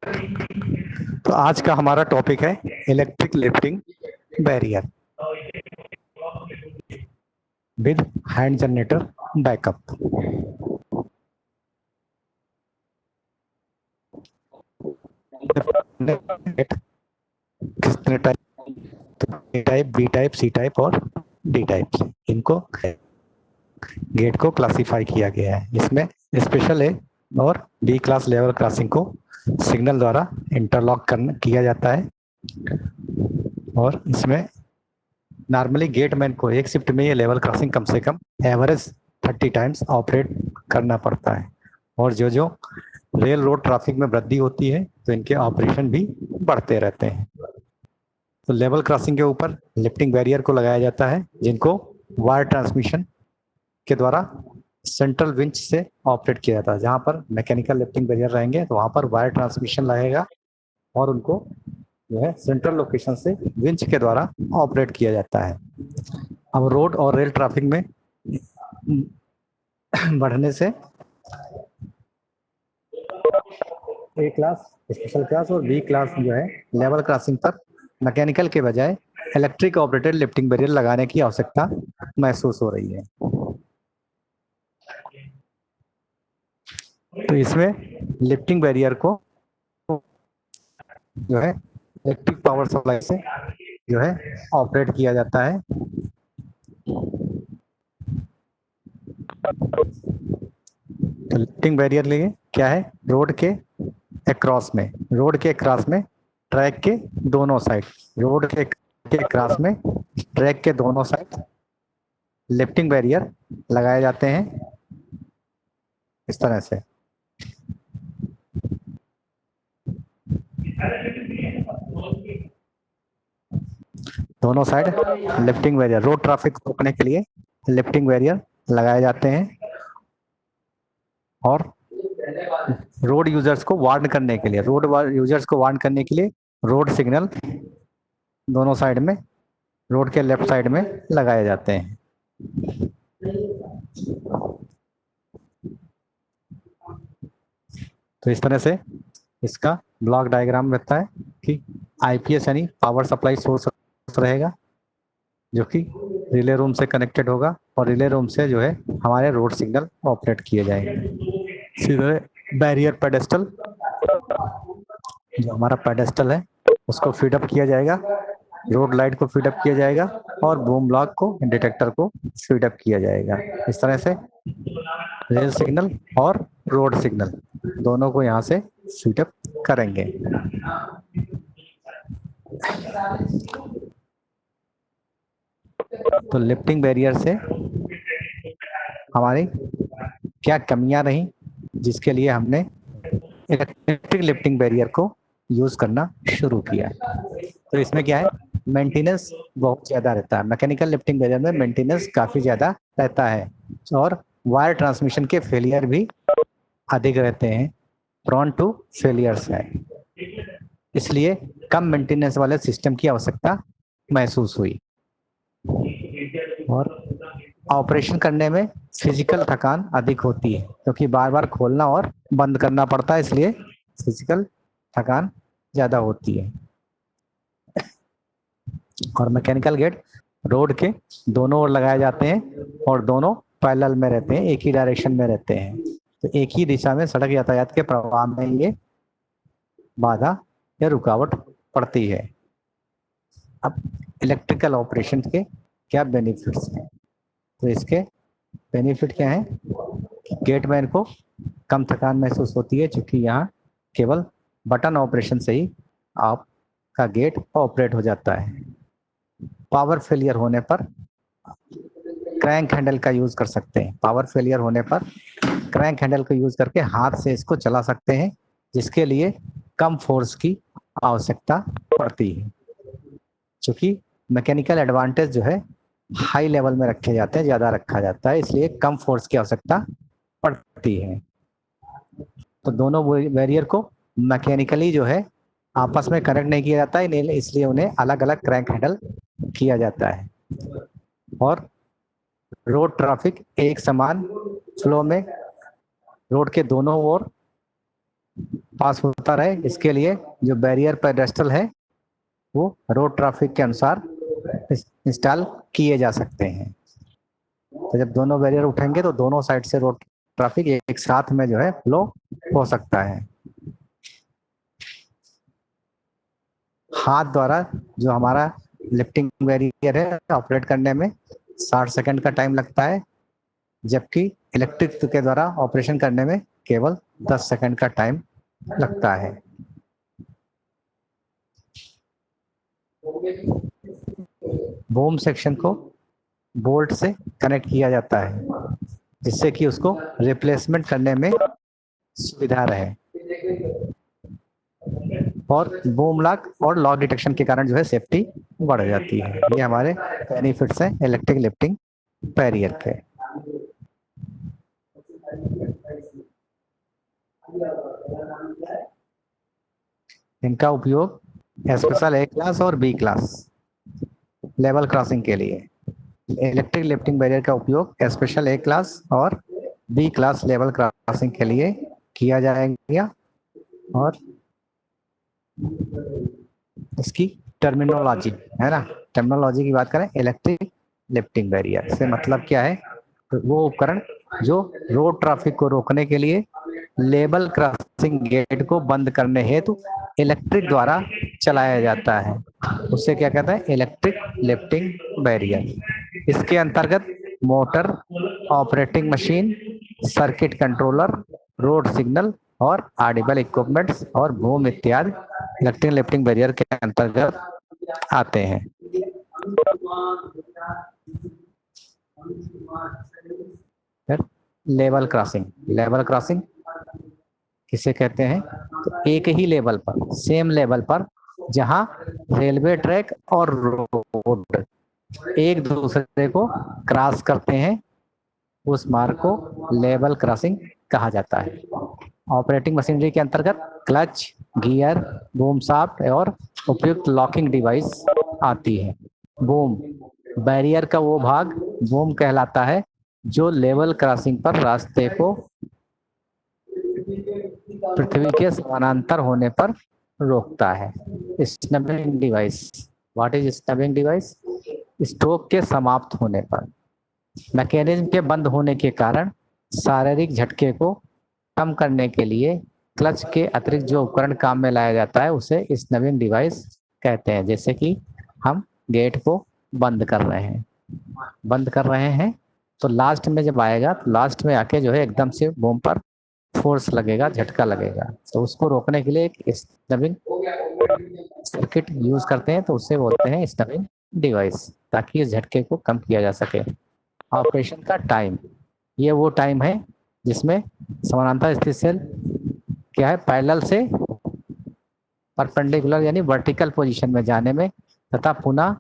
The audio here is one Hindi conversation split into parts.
तो आज का हमारा टॉपिक है electric lifting barrier with hand generator backup. कितने type? A type, B type, C type और डी टाइप, इनको गेट को क्लासिफाई किया गया है। इसमें स्पेशल ए और बी क्लास लेवल क्रॉसिंग को सिग्नल द्वारा इंटरलॉक किया जाता है और इसमें नॉर्मली गेटमैन को एक शिफ्ट में ये लेवल क्रॉसिंग कम से कम एवरेज 30 टाइम्स ऑपरेट करना पड़ता है और जो जो रेल रोड ट्रैफिक में वृद्धि होती है तो इनके ऑपरेशन भी बढ़ते रहते हैं। तो लेवल क्रॉसिंग के ऊपर लिफ्टिंग बैरियर को लगाया जाता है जिनको वायर ट्रांसमिशन के द्वारा सेंट्रल विंच से ऑपरेट किया जाता है। जहां पर मैकेनिकल लिफ्टिंग बैरियर रहेंगे तो वहां पर वायर ट्रांसमिशन लगेगा और उनको जो है सेंट्रल लोकेशन से विंच के द्वारा ऑपरेट किया जाता है। अब रोड और रेल ट्रैफिक में बढ़ने से ए क्लास, स्पेशल क्लास और बी क्लास जो है लेवल क्रॉसिंग पर मैकेनिकल के बजाय इलेक्ट्रिक ऑपरेटेड लिफ्टिंग बैरियर लगाने की आवश्यकता महसूस हो रही है। तो इसमें लिफ्टिंग बैरियर को जो है इलेक्ट्रिक पावर सप्लाई से जो है ऑपरेट किया जाता है। तो लिफ्टिंग बैरियर लिए क्या है, रोड के अक्रॉस में ट्रैक के दोनों साइड, रोड के क्रॉस में ट्रैक के दोनों साइड लिफ्टिंग बैरियर लगाए जाते हैं इस तरह से। दोनों side lifting barrier, road traffic रोकने के लिए लिफ्टिंग बैरियर लगाए जाते हैं और रोड यूजर्स को वार्न करने के लिए, रोड सिग्नल दोनों साइड में, रोड के लेफ्ट साइड में लगाए जाते हैं। तो इस तरह से इसका ब्लॉक डायग्राम रहता है कि आईपीएस यानी पावर सप्लाई सोर्स रहेगा जो कि रिले रूम से कनेक्टेड होगा और रिले रूम से जो है हमारे रोड सिग्नल ऑपरेट किए जाएंगे। सीधे बैरियर पेडेस्टल, जो हमारा पेडेस्टल है उसको फीडअप किया जाएगा, रोड लाइट को फीडअप किया जाएगा और बूम ब्लॉक को, डिटेक्टर को फीडअप किया जाएगा। इस तरह से रेल सिग्नल और रोड सिग्नल दोनों को यहाँ से फीडअप करेंगे। तो लिफ्टिंग बैरियर से हमारी क्या कमियां रही जिसके लिए हमने इलेक्ट्रिक लिफ्टिंग बैरियर को यूज करना शुरू किया। तो इसमें क्या है, मेंटेनेंस बहुत ज्यादा रहता है। मैकेनिकल लिफ्टिंग बैरियर में मेंटेनेंस काफी ज्यादा रहता है और वायर ट्रांसमिशन के फेलियर भी अधिक रहते हैं, प्रॉन टू फेलियर्स है। इसलिए कम मेंटेनेंस वाले सिस्टम की आवश्यकता महसूस हुई और ऑपरेशन करने में फिजिकल थकान अधिक होती है क्योंकि बार बार खोलना और बंद करना पड़ता है, इसलिए फिजिकल थकान ज्यादा होती है। और मैकेनिकल गेट रोड के दोनों ओर लगाए जाते हैं और दोनों पैरेलल में रहते हैं, एक ही डायरेक्शन में रहते हैं। तो एक ही दिशा में सड़क यातायात के प्रवाह में ये बाधा या रुकावट पड़ती है। अब इलेक्ट्रिकल ऑपरेशन के क्या बेनिफिट्स हैं? तो इसके बेनिफिट क्या है, गेटमैन को कम थकान महसूस होती है क्योंकि यहाँ केवल बटन ऑपरेशन से ही आपका गेट ऑपरेट हो जाता है। पावर फेलियर होने पर क्रैंक हैंडल का यूज कर सकते हैं। पावर फेलियर होने पर क्रैंक हैंडल का यूज करके हाथ से इसको चला सकते हैं जिसके लिए कम फोर्स की आवश्यकता पड़ती है। क्योंकि मैकेनिकल एडवांटेज जो है हाई लेवल में रखे जाते हैं, ज्यादा रखा जाता है, इसलिए कम फोर्स की आवश्यकता पड़ती है। तो दोनों बैरियर को मैकेनिकली जो है आपस में कनेक्ट नहीं किया जाता है, इसलिए उन्हें अलग अलग क्रैंक हैंडल किया जाता है और रोड ट्रैफिक एक समान फ्लो में रोड के दोनों ओर पास होता रहे, इसके लिए जो बैरियर पेडेस्ट्रल है वो रोड ट्रैफिक के अनुसार इंस्टॉल किए जा सकते हैं। तो जब दोनों बैरियर उठेंगे तो दोनों साइड से रोड ट्रैफिक एक साथ में जो है फ्लो हो सकता है। हाथ द्वारा जो हमारा लिफ्टिंग बैरियर है ऑपरेट करने में 60 सेकंड का टाइम लगता है, जबकि इलेक्ट्रिक के द्वारा ऑपरेशन करने में केवल 10 सेकंड का टाइम लगता है। बूम सेक्शन को बोल्ट से कनेक्ट किया जाता है जिससे कि उसको रिप्लेसमेंट करने में सुविधा रहे, और बूम लॉक और लॉक डिटेक्शन के कारण जो है सेफ्टी बढ़ जाती है। ये हमारे बेनिफिट्स हैं इलेक्ट्रिक लिफ्टिंग बैरियर के। इनका उपयोग स्पेशल ए क्लास और बी क्लास लेवल क्रॉसिंग के लिए, इलेक्ट्रिक लिफ्टिंग बैरियर का उपयोग स्पेशल ए क्लास और बी क्लास लेवल क्रॉसिंग के लिए किया जाएगा। और इसकी टर्मिनोलॉजी है ना, टर्मिनोलॉजी की बात करें, इलेक्ट्रिक लिफ्टिंग बैरियर से मतलब क्या है, तो वो उपकरण जो रोड ट्रैफिक को रोकने के लिए लेवल क्रॉसिंग गेट को बंद करने हेतु इलेक्ट्रिक द्वारा चलाया जाता है, उससे क्या कहता है, इलेक्ट्रिक लिफ्टिंग बैरियर। इसके अंतर्गत motor, operating machine, circuit controller, road signal और ऑडिबल इक्विपमेंट्स और बूम इत्यादि इलेक्ट्रिक लिफ्टिंग बैरियर के अंतर्गत आते हैं। लेवल क्रॉसिंग, लेवल क्रॉसिंग किसे कहते हैं, तो एक ही लेवल पर, सेम लेवल पर जहां रेलवे ट्रैक और रोड एक दूसरे को क्रॉस करते हैं उस मार्ग को लेवल क्रॉसिंग कहा जाता है। ऑपरेटिंग मशीनरी के अंतर्गत क्लच, गियर, बूम शाफ्ट और उपयुक्त लॉकिंग डिवाइस आती है। बूम बैरियर का वो भाग बूम कहलाता है जो लेवल क्रॉसिंग पर रास्ते को पृथ्वी के समानांतर होने पर रोकता है। Snubbing device, what is snubbing device, stroke के समाप्त होने पर मैकेनिज्म के बंद होने के कारण शारीरिक झटके को कम करने के लिए क्लच के अतिरिक्त जो उपकरण काम में लाया जाता है उसे स्नबिंग डिवाइस कहते हैं। जैसे कि हम गेट को बंद कर रहे हैं तो लास्ट में जब आएगा तो लास्ट में आके जो है एकदम से बूम पर फोर्स लगेगा, झटका लगेगा, तो उसको रोकने के लिए एक स्नबिंग सर्किट यूज करते हैं, तो उससे बोलते हैं स्नबिंग डिवाइस, ताकि इस झटके को कम किया जा सके। ऑपरेशन का टाइम, ये वो टाइम है जिसमें समानांतर स्थिति से क्या है, पैरेलल से परपेंडिकुलर यानी वर्टिकल पोजीशन में जाने में तथा पुनः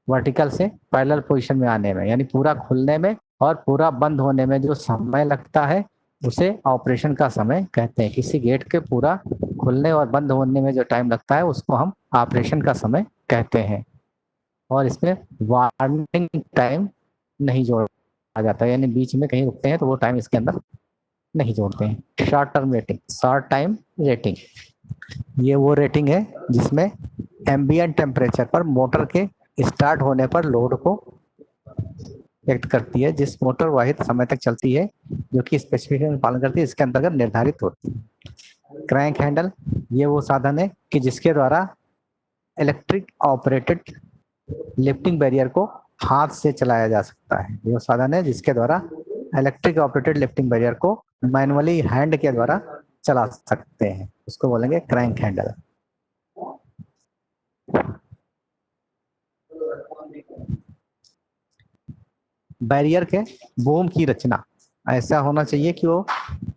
वर्टिकल से पैरेलल पोजीशन में आने में, यानी पूरा खुलने में और पूरा बंद होने में जो समय लगता है उसे ऑपरेशन का समय कहते हैं। किसी गेट के पूरा खुलने और बंद होने में जो टाइम लगता है उसको हम ऑपरेशन का समय कहते हैं। और इसमें वार्निंग टाइम नहीं जोड़ा जाता है, यानी बीच में कहीं रुकते हैं तो वो टाइम इसके अंदर नहीं जोड़ते हैं। Short term rating, short time rating, ये वो रेटिंग है जिसमें एम्बिएंट टेम्परेचर पर मोटर के स्टार्ट होने पर लोड को व्यक्त करती है, जिस मोटर वाहित समय तक चलती है जो कि स्पेसिफिकेशन पालन करती है, इसके अंतर्गत निर्धारित होती है। क्रैंक हैंडल, ये वो साधन है कि जिसके द्वारा इलेक्ट्रिक ऑपरेटेड लिफ्टिंग बैरियर को हाथ से चलाया जा सकता है। ये साधन है जिसके द्वारा इलेक्ट्रिक ऑपरेटेड लिफ्टिंग बैरियर को मैनुअली हैंड के द्वारा चला सकते हैं, उसको बोलेंगे क्रैंक हैंडल। बैरियर के बूम की रचना ऐसा होना चाहिए कि वो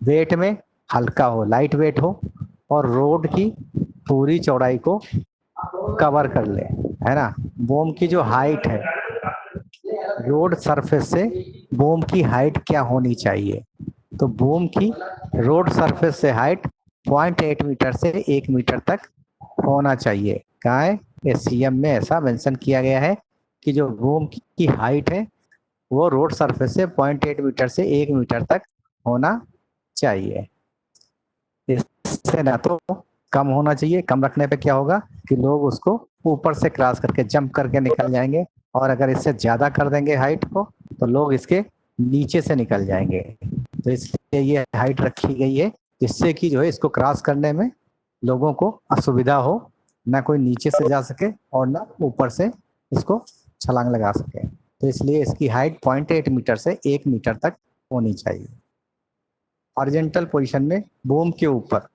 वेट में हल्का हो, लाइट वेट हो और रोड की पूरी चौड़ाई को कवर कर ले, है ना। बूम की जो हाइट है, रोड सरफेस से बूम की हाइट क्या होनी चाहिए, तो बूम की रोड सरफेस से हाइट 0.8 मीटर से 1 मीटर तक होना चाहिए। कहाँ है, एससीएम में ऐसा मेंशन किया गया है कि जो बूम की हाइट है वो रोड सरफेस से 0.8 मीटर से 1 मीटर तक होना चाहिए। इससे ना तो कम होना चाहिए, कम रखने पे क्या होगा कि लोग उसको ऊपर से क्रॉस करके जंप करके निकल जाएंगे, और अगर इससे ज्यादा कर देंगे हाइट को तो लोग इसके नीचे से निकल जाएंगे। तो इसलिए ये हाइट रखी गई है जिससे कि जो है इसको क्रॉस करने में लोगों को असुविधा हो, ना कोई नीचे से जा सके और ना ऊपर से इसको छलांग लगा सके। तो इसलिए इसकी हाइट 0.8 मीटर से 1 मीटर तक होनी चाहिए। हॉरिजॉन्टल पोजीशन में बूम के ऊपर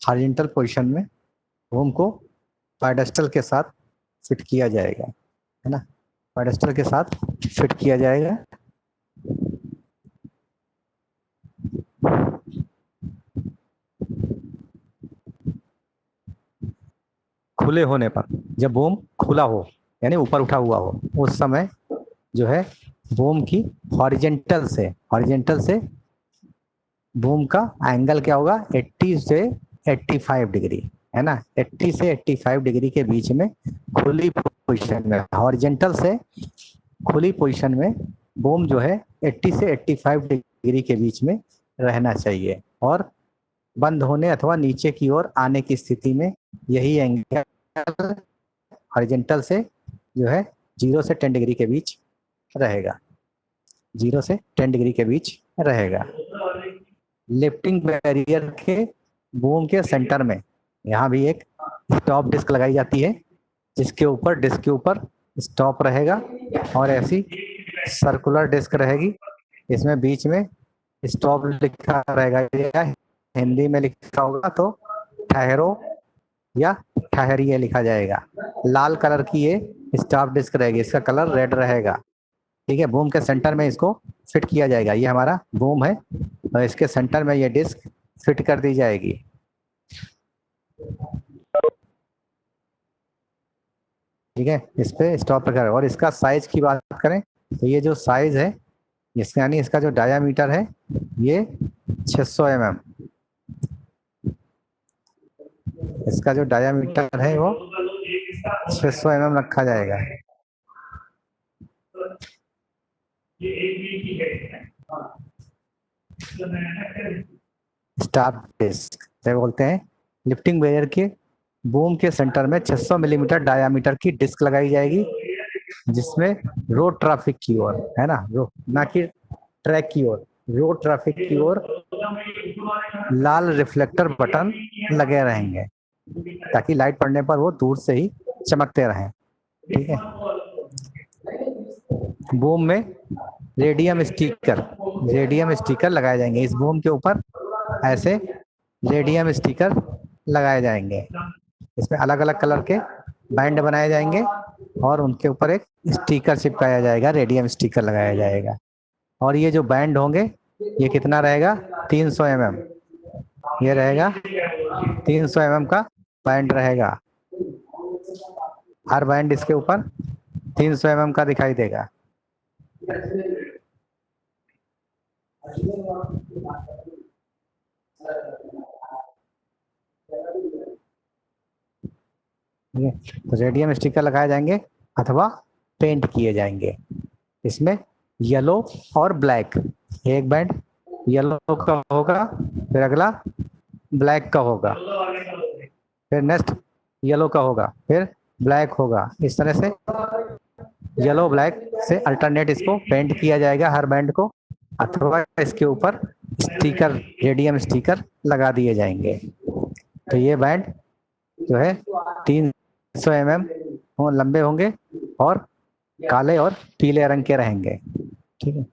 हॉरिजॉन्टल पोजीशन में बूम को पेडेस्टल के साथ फिट किया जाएगा, है ना, पेडेस्टल के साथ फिट किया जाएगा। खुले होने पर, जब बूम खुला हो यानी ऊपर उठा हुआ हो, उस समय जो है बूम की हॉरिजेंटल से बूम का एंगल क्या होगा, 80 से 85 डिग्री, है ना, 80 से 85 डिग्री के बीच में खुली पोजीशन में, हॉरिजेंटल से खुली पोजीशन में बूम जो है 80 से 85 डिग्री के बीच में रहना चाहिए, और बंद होने अथवा नीचे की ओर आने की स्थिति में यही एंगल हॉरिजेंटल से जो है 0 से 10 डिग्री के बीच रहेगा, 0 से 10 डिग्री के बीच रहेगा। लिफ्टिंग बैरियर के बूम के सेंटर में यहाँ भी एक स्टॉप डिस्क लगाई जाती है, जिसके ऊपर डिस्क के ऊपर स्टॉप रहेगा और ऐसी सर्कुलर डिस्क रहेगी, इसमें बीच में स्टॉप लिखा रहेगा, या हिंदी में लिखा होगा तो ठहरो या ठहरिए लिखा जाएगा। लाल कलर की ये स्टॉप डिस्क रहेगी, इसका कलर रेड रहेगा, ठीक है। बूम के सेंटर में इसको फिट किया जाएगा, ये हमारा बूम है और इसके सेंटर में ये डिस्क फिट कर दी जाएगी। ठीक है, इस पे स्टॉप रखा है। और इसका साइज की बात करें तो ये जो साइज है, इसका यानी इसका जो डायामीटर है ये 600 mm, इसका जो डायामीटर है वो 600 mm रखा जाएगा। स्टॉप डिस्क से बोलते हैं। लिफ्टिंग बैरियर के बूम के सेंटर में 600 मिलीमीटर डायामीटर की डिस्क लगाई जाएगी, जिसमें रोड ट्रैफिक की ओर, है ना, ना कि ट्रैक की ओर, रोड ट्रैफिक की ओर लाल रिफ्लेक्टर बटन लगे रहेंगे ताकि लाइट पड़ने पर वो दूर से ही चमकते रहें, ठीक है। बूम में रेडियम स्टिकर लगाए जाएंगे, इस बूम के ऊपर ऐसे रेडियम स्टिकर लगाए जाएंगे, इसमें अलग अलग कलर के बैंड बनाए जाएंगे और उनके ऊपर एक स्टिकर चिपकाया जाएगा, रेडियम स्टिकर लगाया जाएगा। और ये जो बैंड होंगे ये कितना रहेगा, 300 mm, ये रहेगा 300 mm का बैंड रहेगा, हर बैंड इसके ऊपर 300 mm का दिखाई देगा। तो रेडियम स्टिकर लगाए जाएंगे अथवा पेंट किए जाएंगे। इसमें येलो और ब्लैक, एक बैंड येलो का होगा, फिर अगला ब्लैक का होगा, फिर नेक्स्ट येलो का होगा, फिर ब्लैक होगा, इस तरह से येलो ब्लैक से अल्टरनेट इसको पेंट किया जाएगा हर बैंड को, अथवा इसके ऊपर स्टिकर, रेडियम स्टिकर लगा दिए जाएंगे। तो ये बैंड जो है 300 mm लंबे होंगे और काले और पीले रंग के रहेंगे, ठीक है।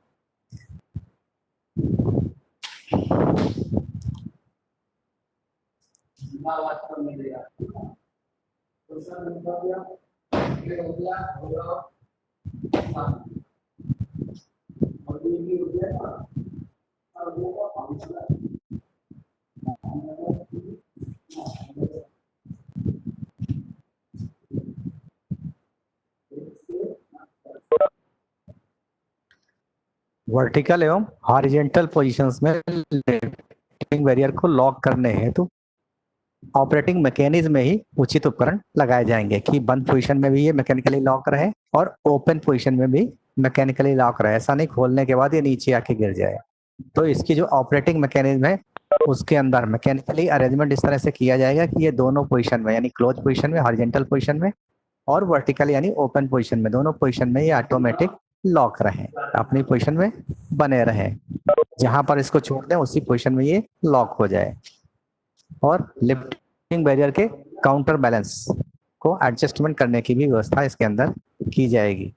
वर्टिकल एवं हॉरिजेंटल पोजीशंस में लिफ्टिंग बैरियर को लॉक करने हेतु ऑपरेटिंग मैकेनिज्म में ही उचित उपकरण लगाए जाएंगे कि बंद पोजीशन में भी ये मैकेनिकली लॉक रहे और ओपन पोजीशन में भी मैकेनिकली लॉक रहे, ऐसा नहीं खोलने के बाद ये नीचे आके गिर जाए। तो इसकी जो ऑपरेटिंग मैकेनिज्म है उसके अंदर मैकेनिकली अरेंजमेंट इस तरह से किया जाएगा कि ये दोनों पोजीशन में, यानी क्लोज पोजीशन में, हॉरिजॉन्टल पोजीशन में और वर्टिकल यानी ओपन पोजीशन में, दोनों पोजीशन में ये ऑटोमेटिक लॉक रहे, अपनी पोजीशन में बने रहे। जहां पर इसको छोड़ दें उसी पोजीशन में ये लॉक हो जाए। और लिफ्टिंग बैरियर के काउंटर बैलेंस को एडजस्टमेंट करने की भी व्यवस्था इसके अंदर की जाएगी।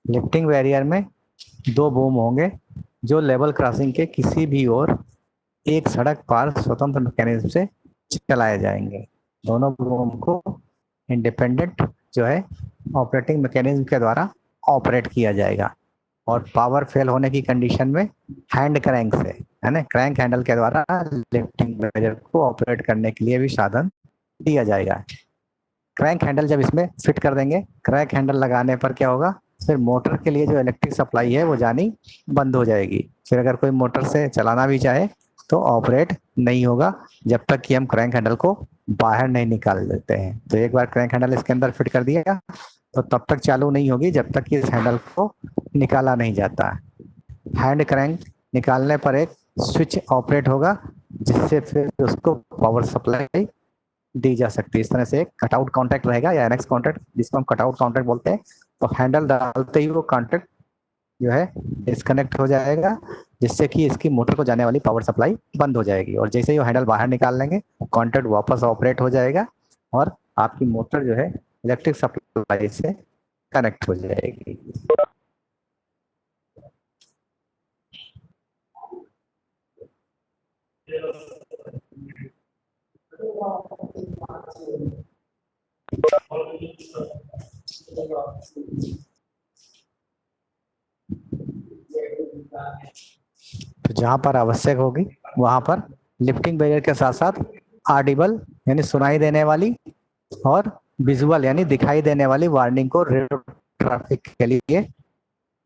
लिफ्टिंग बैरियर में दो बूम होंगे जो लेवल क्रॉसिंग के किसी भी ओर एक सड़क पार स्वतंत्र मैकेनिज्म से चलाए जाएंगे। दोनों बूम को इंडिपेंडेंट जो है ऑपरेटिंग मैकेनिज्म के द्वारा ऑपरेट किया जाएगा। और पावर फेल होने की कंडीशन में हैंड क्रैंक से, है ना, क्रैंक हैंडल के द्वारा लिफ्टिंग बैरियर को ऑपरेट करने के लिए भी साधन दिया जाएगा। क्रैंक हैंडल जब इसमें फिट कर देंगे, क्रैंक हैंडल लगाने पर क्या होगा, फिर मोटर के लिए जो इलेक्ट्रिक सप्लाई है वो जानी बंद हो जाएगी। फिर अगर कोई मोटर से चलाना भी चाहे तो ऑपरेट नहीं होगा जब तक कि हम क्रैंक हैंडल को बाहर नहीं निकाल देते हैं। तो एक बार क्रैंक हैंडल इसके अंदर फिट कर दिया तो तब तक चालू नहीं होगी जब तक कि इस हैंडल को निकाला नहीं जाता। हैंड क्रैंक निकालने पर एक स्विच ऑपरेट होगा जिससे फिर उसको पावर सप्लाई दी जा सकती है। इस तरह से एक कटआउट कॉन्टैक्ट रहेगा या एनएक्स कॉन्टैक्ट, जिसको हम कटआउट कॉन्टैक्ट बोलते हैं। तो हैंडल डालते ही वो कॉन्टैक्ट जो है डिस्कनेक्ट हो जाएगा जिससे कि इसकी मोटर को जाने वाली पावर सप्लाई बंद हो जाएगी। और जैसे ही वो हैंडल बाहर निकाल लेंगे कॉन्टैक्ट वापस ऑपरेट हो जाएगा और आपकी मोटर जो है इलेक्ट्रिक सप्लाई से कनेक्ट हो जाएगी। तो जहां पर आवश्यक होगी वहां पर लिफ्टिंग बैरियर के साथ साथ ऑडिबल यानी सुनाई देने वाली और विजुअल यानी दिखाई देने वाली वार्निंग को रोड ट्रैफिक के लिए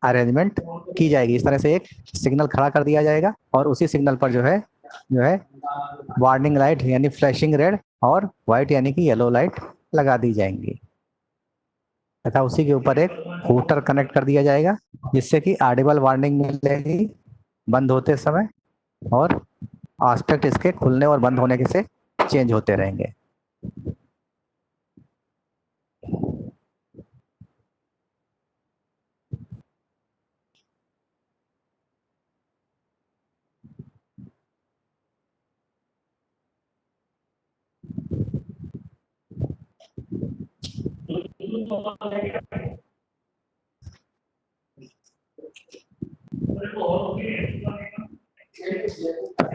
अरेंजमेंट की जाएगी। इस तरह से एक सिग्नल खड़ा कर दिया जाएगा और उसी सिग्नल पर जो है वार्निंग लाइट यानी फ्लैशिंग रेड और व्हाइट यानी कि येलो लाइट लगा दी जाएंगी तथा उसी के ऊपर एक हूटर कनेक्ट कर दिया जाएगा जिससे कि ऑडिबल वार्निंग मिलेगी बंद होते समय और एस्पेक्ट इसके खुलने और बंद होने के से चेंज होते रहेंगे।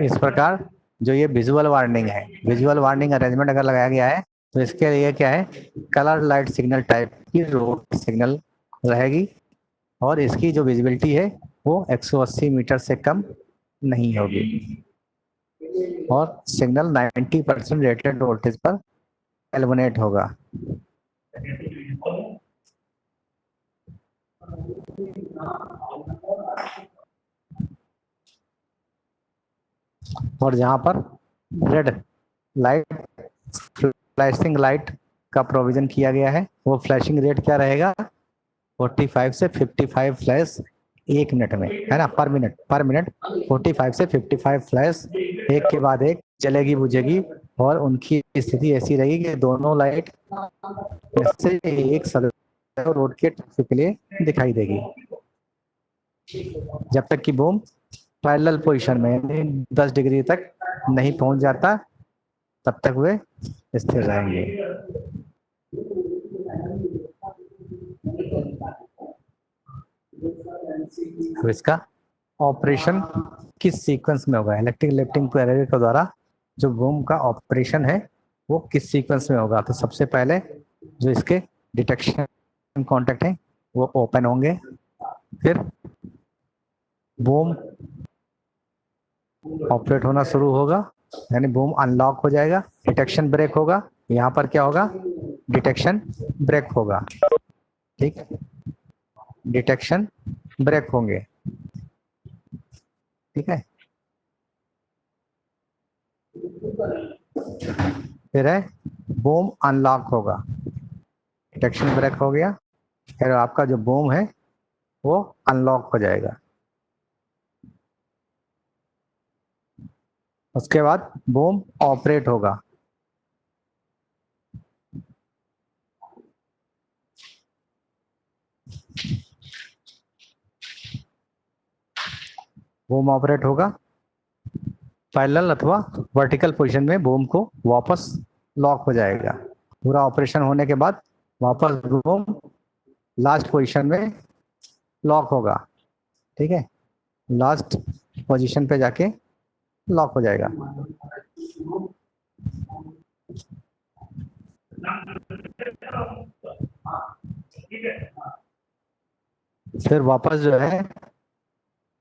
इस प्रकार जो ये विजुअल वार्निंग है, विजुअल वार्निंग अरेंजमेंट अगर लगाया गया है तो इसके लिए क्या है, कलर लाइट सिग्नल टाइप की रोड सिग्नल रहेगी और इसकी जो विजिबिलिटी है वो 180 मीटर से कम नहीं होगी और सिग्नल 90% रेटेड वोल्टेज पर एल्युमिनेट होगा। और जहां पर रेड लाइट फ्लैशिंग लाइट का प्रोविजन किया गया है वो फ्लैशिंग रेट क्या रहेगा, 45 से 55 फ्लैश एक मिनट में, है ना, पर मिनट 45 से 55 फ्लैश एक के बाद एक जलेगी बुझेगी और उनकी स्थिति ऐसी रहेगी कि दोनों लाइट से एक सदस्य रोड के ट्रैफिक के लिए दिखाई देगी जब तक कि बूम पैरेलल पोजीशन में यानी 10 डिग्री तक नहीं पहुंच जाता तब तक वे स्थिर रहेंगे। तो इसका ऑपरेशन किस सीक्वेंस में होगा, इलेक्ट्रिक लिफ्टिंग बैरियर के द्वारा जो बूम का ऑपरेशन है वो किस सीक्वेंस में होगा। तो सबसे पहले जो इसके डिटेक्शन कॉन्टैक्ट हैं वो ओपन होंगे, फिर बूम ऑपरेट होना शुरू होगा यानी बूम अनलॉक हो जाएगा, डिटेक्शन ब्रेक होगा, यहाँ पर क्या होगा, डिटेक्शन ब्रेक होगा, ठीक, डिटेक्शन ब्रेक होंगे, ठीक है। फिर है बूम अनलॉक होगा, डिटेक्शन ब्रेक हो गया, फिर आपका जो बूम है वो अनलॉक हो जाएगा। उसके बाद बूम ऑपरेट होगा, बूम ऑपरेट होगा, पैरेलल अथवा वर्टिकल पोजीशन में बूम को वापस लॉक हो जाएगा। पूरा ऑपरेशन होने के बाद वापस बूम लास्ट पोजीशन में लॉक होगा, ठीक है, लास्ट पोजीशन पे जाके लॉक हो जाएगा। फिर वापस जो है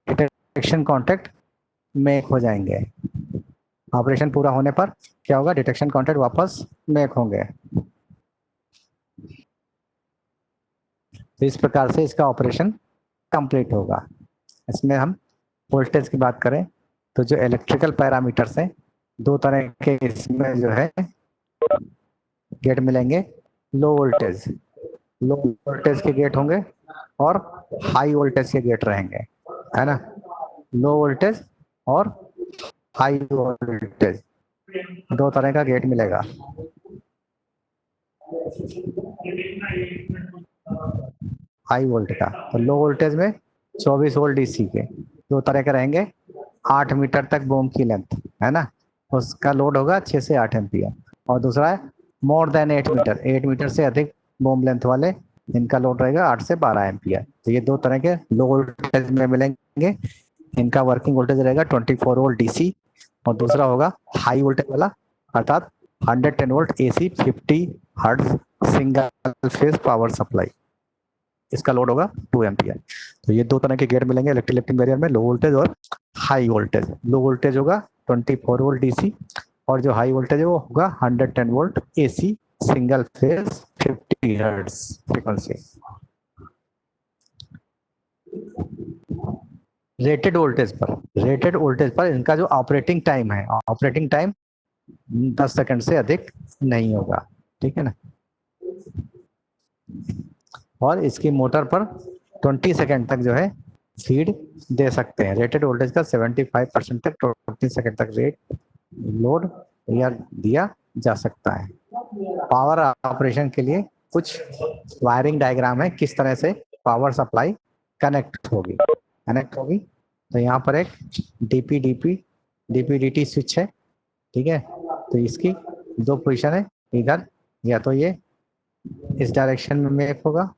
डिटेक्शन कॉन्टैक्ट मेक हो जाएंगे। ऑपरेशन पूरा होने पर क्या होगा, डिटेक्शन कॉन्टैक्ट वापस मेक होंगे। तो इस प्रकार से इसका ऑपरेशन कंप्लीट होगा। इसमें हम वोल्टेज की बात करें तो जो इलेक्ट्रिकल पैरामीटर्स हैं, दो तरह के इसमें जो है गेट मिलेंगे। लो वोल्टेज के गेट होंगे और हाई वोल्टेज के गेट रहेंगे, है ना। लो वोल्टेज और हाई वोल्टेज दो तरह का गेट मिलेगा। हाई वोल्ट का तो लो वोल्टेज में 24 वोल्ट डीसी के दो तरह के रहेंगे, 8 मीटर तक बूम की लेंथ, है ना, उसका लोड होगा 6 से 8 एम्पियर। और दूसरा है मोर देन 8 मीटर से अधिक बूम लेंथ वाले, इनका लोड रहेगा 8 से 12 एम्पियर। तो ये दो तरह के लो वोल्टेज में मिलेंगे। इनका वर्किंग वोल्टेज रहेगा 24 वोल्ट डीसी और दूसरा होगा हाई वोल्टेज वाला अर्थात 110 volt AC 50 hertz single phase power supply, इसका लोड होगा 2 एम्पियर। तो ये दो तरह के गेट मिलेंगे इलेक्ट्रिक बैरियर में, लो वोल्टेज और हाई वोल्टेज। लो वोल्टेज होगा 24 वोल्ट डीसी और जो हाई वोल्टेज है वो होगा 110 volt AC single phase 50 hertz frequency. Rated voltage पर इनका जो ऑपरेटिंग टाइम है, ऑपरेटिंग टाइम 10 सेकंड से अधिक नहीं होगा, ठीक है ना। और इसकी मोटर पर 20 सेकंड तक जो है फीड दे सकते हैं। रेटेड वोल्टेज का 75% तक 20 सेकंड तक रेट लोड या दिया जा सकता है। पावर ऑपरेशन के लिए कुछ वायरिंग डायग्राम है, किस तरह से पावर सप्लाई कनेक्ट होगी। तो यहाँ पर एक डीपी-डीटी स्विच है, ठीक है। तो इसकी दो पोजीशन है, इधर या तो ये इस डायरेक्शन में एक होगा,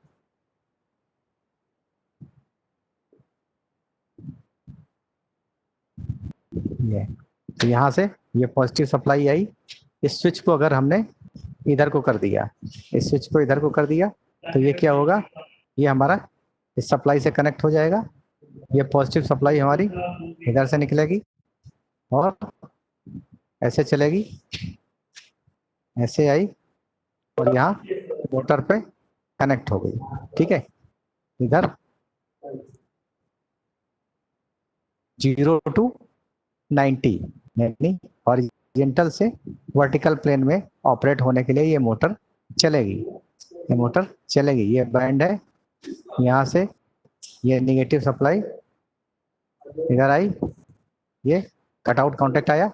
ये तो यहाँ से ये पॉजिटिव सप्लाई आई। इस स्विच को अगर हमने इधर को कर दिया, इस स्विच को इधर को कर दिया तो ये क्या होगा, ये हमारा इस सप्लाई से कनेक्ट हो जाएगा। ये पॉजिटिव सप्लाई हमारी इधर से निकलेगी और ऐसे चलेगी, ऐसे आई और यहाँ मोटर पे कनेक्ट हो गई, ठीक है। इधर 0 to 90 यानी हॉरिजॉन्टल से वर्टिकल प्लेन में ऑपरेट होने के लिए ये मोटर चलेगी। ये बैंड है, यहाँ से ये नेगेटिव सप्लाई इधर आई, ये कट आउट कॉन्टेक्ट आया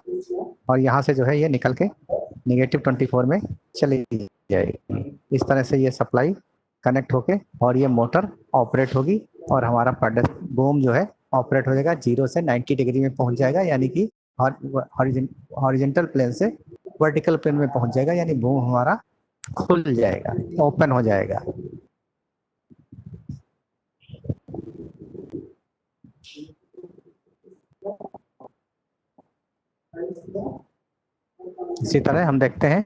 और यहाँ से जो है ये निकल के नेगेटिव 24 में चली जाएगी। इस तरह से ये सप्लाई कनेक्ट होके और ये मोटर ऑपरेट होगी और हमारा बूम जो है ऑपरेट हो जाएगा, 0 से 90 डिग्री में पहुंच जाएगा, यानी कि हॉरिजॉन्टल प्लेन से वर्टिकल प्लेन में पहुंच जाएगा, यानी बूम हमारा खुल जाएगा, ओपन हो जाएगा। इसी तरह हम देखते हैं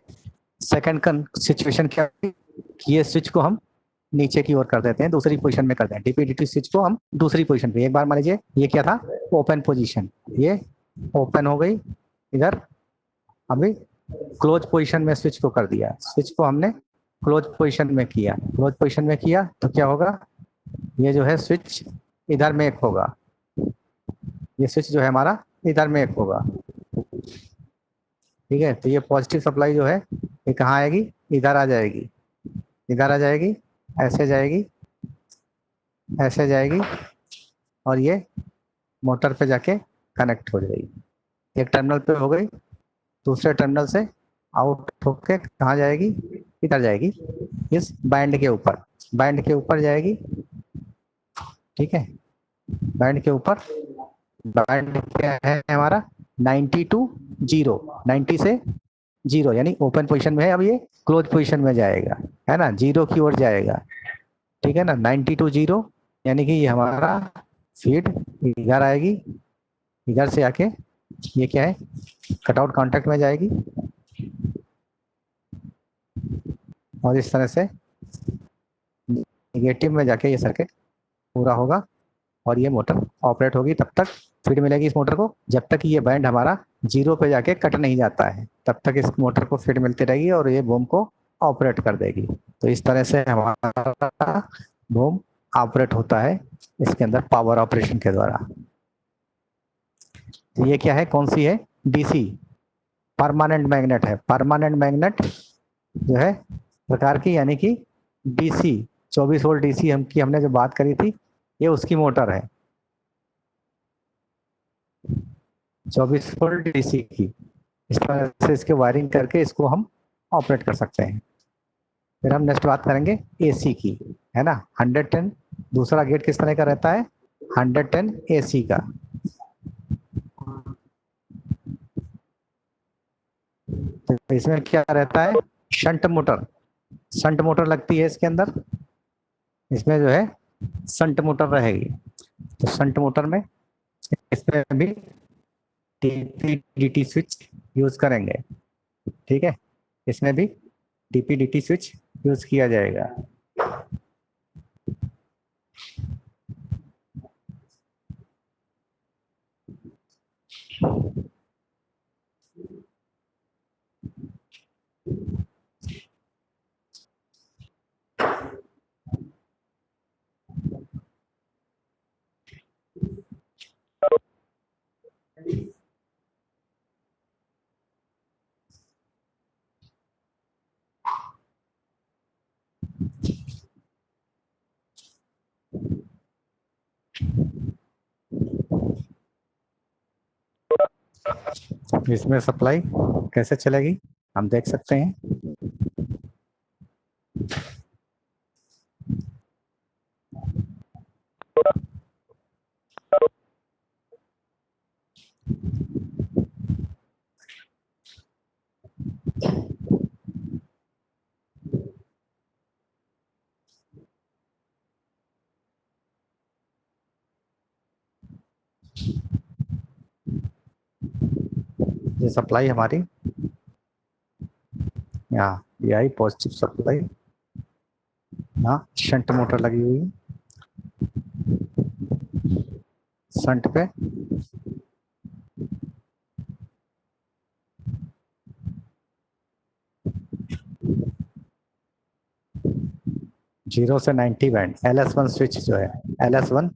सेकंड सिचुएशन क्या है कि ये स्विच को हम नीचे की ओर कर देते हैं, दूसरी पोजीशन में कर दें। डीपी-डीटी स्विच को हम दूसरी पोजीशन पे, एक बार मान लीजिए ये क्या था, ओपन पोजीशन, ये ओपन हो गई इधर अभी क्लोज पोजीशन में स्विच को कर दिया, स्विच को हमने क्लोज पोजीशन में किया, क्लोज पोजीशन में किया तो क्या होगा, ये जो है स्विच इधर में एक होगा, ये स्विच जो है हमारा इधर में एक होगा। ठीक है, तो ये पॉजिटिव सप्लाई जो है ये कहाँ आएगी, इधर आ जाएगी, इधर आ जाएगी, ऐसे जाएगी, ऐसे जाएगी, और ये मोटर पे जाके कनेक्ट हो जाएगी। एक टर्मिनल पे हो गई, दूसरे टर्मिनल से आउट होके कहाँ जाएगी, इधर जाएगी, इस बैंड के ऊपर, बैंड के ऊपर जाएगी। ठीक है, बैंड के ऊपर, बैंड क्या है हमारा 90 टू 0, 90 से 0 यानी ओपन पोजीशन में है, अब ये क्लोज पोजीशन में जाएगा, है ना, 0 की ओर जाएगा। ठीक है ना, 90 टू 0 यानी कि ये हमारा फीड इधर आएगी, इधर से आके ये क्या है, कटआउट कॉन्टैक्ट में जाएगी, और इस तरह से नेगेटिव में जाके ये सर्किट पूरा होगा, और ये मोटर ऑपरेट होगी। तब तक फीड मिलेगी इस मोटर को, जब तक ये बैंड हमारा 0 पे जाके कट नहीं जाता है, तब तक इस मोटर को फीड मिलती रहेगी और ये बूम को ऑपरेट कर देगी। तो इस तरह से हमारा बूम ऑपरेट होता है इसके अंदर पावर ऑपरेशन के द्वारा। तो ये क्या है, कौन सी है, डीसी परमानेंट मैग्नेट है, परमानेंट मैग्नेट जो है प्रकार की, यानी कि डीसी 24 वोल्ट डीसी हमने जो बात करी थी, ये उसकी मोटर है 24 वोल्ट डीसी की। इस तरह से इसके वायरिंग करके इसको हम ऑपरेट कर सकते हैं। फिर हम नेक्स्ट बात करेंगे एसी की, है ना, 110 दूसरा गेट किस तरह का रहता है, 110 एसी का। तो इसमें क्या रहता है, शंट मोटर, शंट मोटर लगती है इसके अंदर, इसमें जो है शंट मोटर रहेगी। तो शंट मोटर में इसमें भी डीपी डीटी स्विच यूज करेंगे। ठीक है, इसमें भी डीपी डीटी स्विच यूज किया जाएगा। इसमें सप्लाई कैसे चलेगी हम देख सकते हैं। ये सप्लाई हमारी यहाँ ये आई पॉजिटिव सप्लाई, यहाँ शंट मोटर लगी हुई है, शंट पे 0 से 90 बैंड, LS1 स्विच जो है, LS1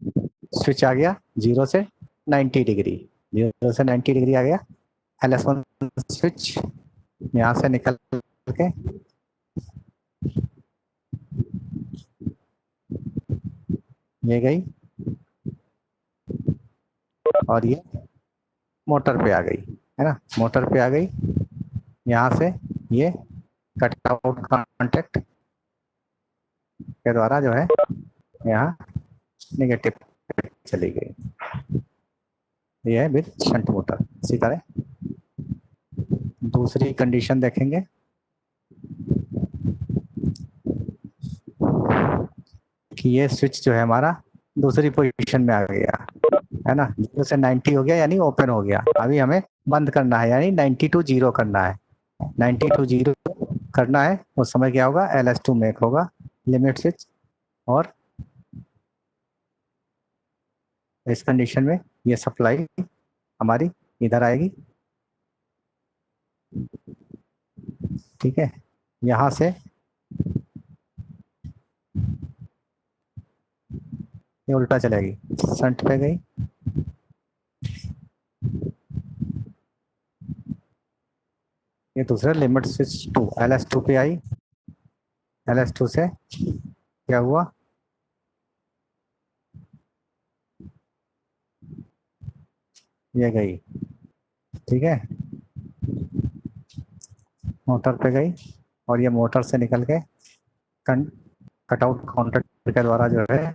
स्विच आ गया 0 से 90 डिग्री, 0 से 90 डिग्री आ गया LS1 स्विच, यहाँ से निकल के ये गई और ये मोटर पे आ गई, है ना, मोटर पे आ गई, यहाँ से ये कट आउट कॉन्टेक्ट के द्वारा जो है यहाँ नेगेटिव चली गई। ये है विद शंट मोटर। इसी तरह दूसरी कंडीशन देखेंगे, कि ये स्विच जो है हमारा दूसरी पोजीशन में आ गया, है ना, 0 से 90 हो गया यानी ओपन हो गया। अभी हमें बंद करना है यानी 90 टू 0 करना है, 90 टू 0 करना है। उस समय क्या होगा, LS2 मेक होगा लिमिट स्विच, और इस कंडीशन में ये सप्लाई हमारी इधर आएगी, ठीक है, यहाँ से ये उल्टा चलेगी, शंट पे गई, ये दूसरा लिमिट स्विच टू LS2 पे आई, LS2 से क्या हुआ, ये गई, ठीक है, मोटर पे गई और ये मोटर से निकल के कटआउट काउंटर के द्वारा जो है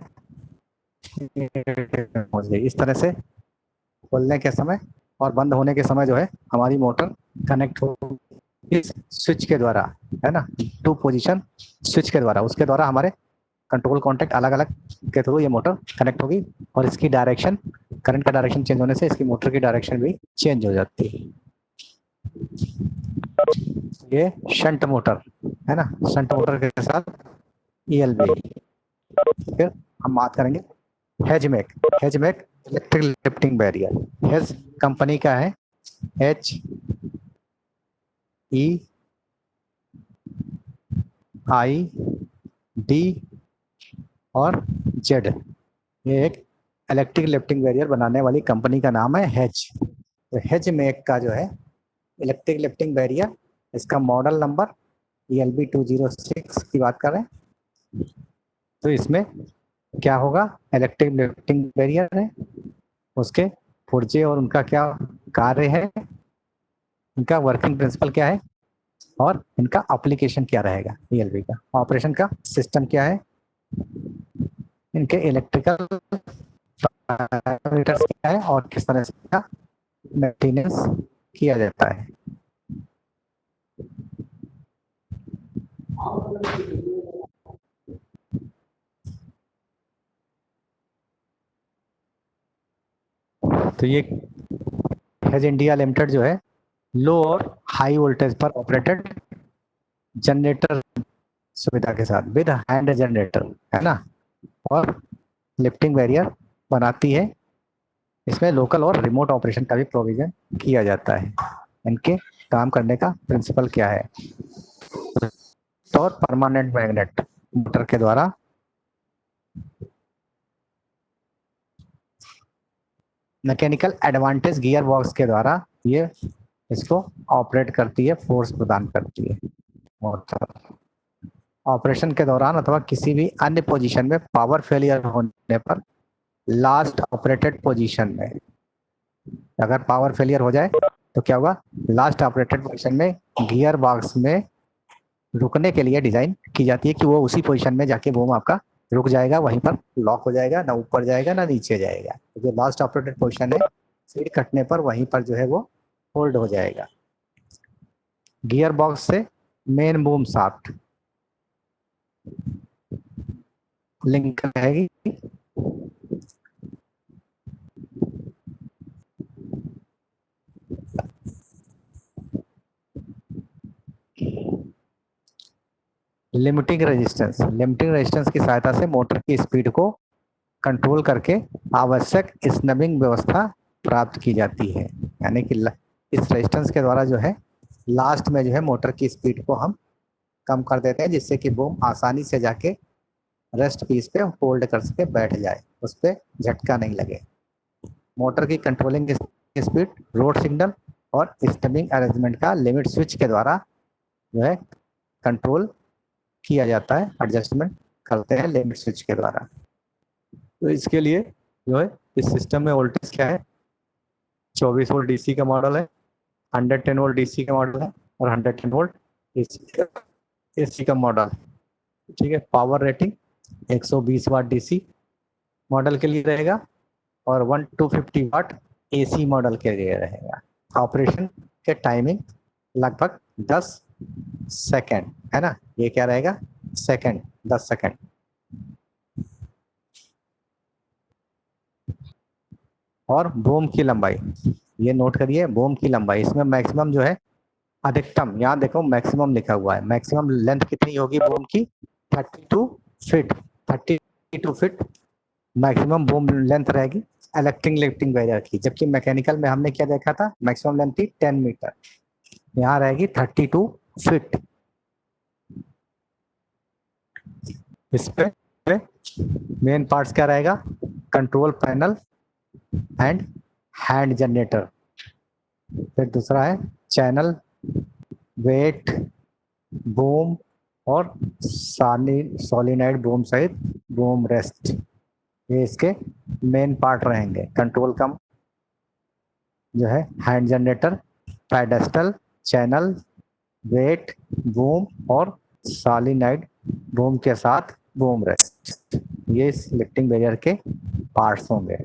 पहुंच गई। इस तरह से खोलने के समय और बंद होने के समय जो है हमारी मोटर कनेक्ट हो इस स्विच के द्वारा, है ना, टू पोजीशन स्विच के द्वारा, उसके द्वारा हमारे कंट्रोल कॉन्टेक्ट अलग अलग के थ्रू ये मोटर कनेक्ट होगी और इसकी डायरेक्शन, करंट का डायरेक्शन चेंज होने से इसकी मोटर की डायरेक्शन भी चेंज हो जाती है। ये शंट मोटर है ना, शंट मोटर के साथ ELB। फिर हम बात करेंगे हेजमेक। हेजमेक इलेक्ट्रिक लिफ्टिंग बैरियर, हेज कंपनी का है, HEID और Z, ये एक इलेक्ट्रिक लिफ्टिंग बैरियर बनाने वाली कंपनी का नाम है हेज। तो हेज मेक का जो है इलेक्ट्रिक लिफ्टिंग बैरियर, इसका मॉडल नंबर ELB 206 की बात कर रहे हैं। तो इसमें क्या होगा, इलेक्ट्रिक लिफ्टिंग बैरियर है, उसके पुर्जे और उनका क्या कार्य है, इनका वर्किंग प्रिंसिपल क्या है और इनका एप्लीकेशन क्या रहेगा, ELB का ऑपरेशन का सिस्टम क्या है, इनके इलेक्ट्रिकल पैरामीटर्स क्या है और किस तरह से इसका मेंटेनेंस किया जाता है। तो ये हेज इंडिया लिमिटेड जो है लो और हाई वोल्टेज पर ऑपरेटेड जनरेटर सुविधा के साथ विद हैंड जनरेटर, है ना, और लिफ्टिंग बैरियर बनाती है। इसमें लोकल और रिमोट ऑपरेशन का भी प्रोविजन किया जाता है। इनके काम करने का प्रिंसिपल क्या है, और परमानेंट मैग्नेट मोटर के द्वारा मैकेनिकल एडवांटेज गियर बॉक्स के द्वारा ये इसको ऑपरेट करती है, फोर्स प्रदान करती है मोटर। ऑपरेशन के दौरान अथवा किसी भी अन्य पोजीशन में पावर फेलियर होने पर लास्ट ऑपरेटेड पोजीशन में, अगर पावर फेलियर हो जाए तो क्या होगा, लास्ट ऑपरेटेड पोजीशन में गियर बॉक्स में रुकने के लिए डिजाइन की जाती है कि वो उसी पोजीशन में जाके बूम आपका रुक जाएगा, वहीं पर लॉक हो जाएगा, ना ऊपर जाएगा ना नीचे जाएगा। तो जो लास्ट ऑपरेटेड पोजीशन है फीड कटने पर वहीं पर जो है वो होल्ड हो जाएगा। गियर बॉक्स से मेन बूम शाफ्ट लिंक रहेगी, लिमिटिंग रेजिस्टेंस की सहायता से मोटर की स्पीड को कंट्रोल करके आवश्यक स्नबिंग व्यवस्था प्राप्त की जाती है। यानी कि इस रेजिस्टेंस के द्वारा जो है लास्ट में जो है मोटर की स्पीड को हम कम कर देते हैं, जिससे कि बूम आसानी से जाके रेस्ट पीस पे होल्ड कर सके, बैठ जाए, उस पर झटका नहीं लगे। मोटर की कंट्रोलिंग स्पीड रोड सिग्नल और स्टबिंग अरेंजमेंट का लिमिट स्विच के द्वारा जो है कंट्रोल किया जाता है, एडजस्टमेंट करते हैं लिमिट स्विच के द्वारा। तो इसके लिए जो है इस सिस्टम में वोल्टेज क्या है, 24 वोल्ट DC का मॉडल है, 110 वोल्ट DC का मॉडल है और 110 वोल्ट AC का मॉडल, ठीक है। पावर रेटिंग 120 वाट DC मॉडल के लिए रहेगा और 1250 वाट AC मॉडल के लिए रहेगा। ऑपरेशन के टाइमिंग लगभग 10 सेकेंड, है ना, ये क्या रहेगा, सेकेंड, 10 सेकेंड। और बूम की लंबाई, ये नोट करिए, बूम की लंबाई इसमें मैक्सिमम जो है अधिकतम, यहाँ देखो मैक्सिमम लिखा हुआ है, मैक्सिमम लेंथ कितनी होगी बूम की, 32 feet, 32 feet maximum boom length रहेगी इलेक्ट्रिक लिफ्टिंग बैरियर की। जबकि मैकेनिकल में हमने क्या देखा था, मैक्सिमम लेंथ थी 10 मीटर, यहाँ रहेगी 32 फीट। इस पे मेन पार्ट्स क्या रहेगा, control panel and hand generator. फिर दूसरा है चैनल, वेट, बूम और सोलिनॉइड बूम सहित बूम रेस्ट, ये इसके मेन पार्ट रहेंगे। कंट्रोल का जो है hand generator, pedestal, channel, weight, boom और सॉलिनॉइड बूम के साथ बूम रेस्ट, ये इस लिफ्टिंग बैरियर के पार्ट्स होंगे।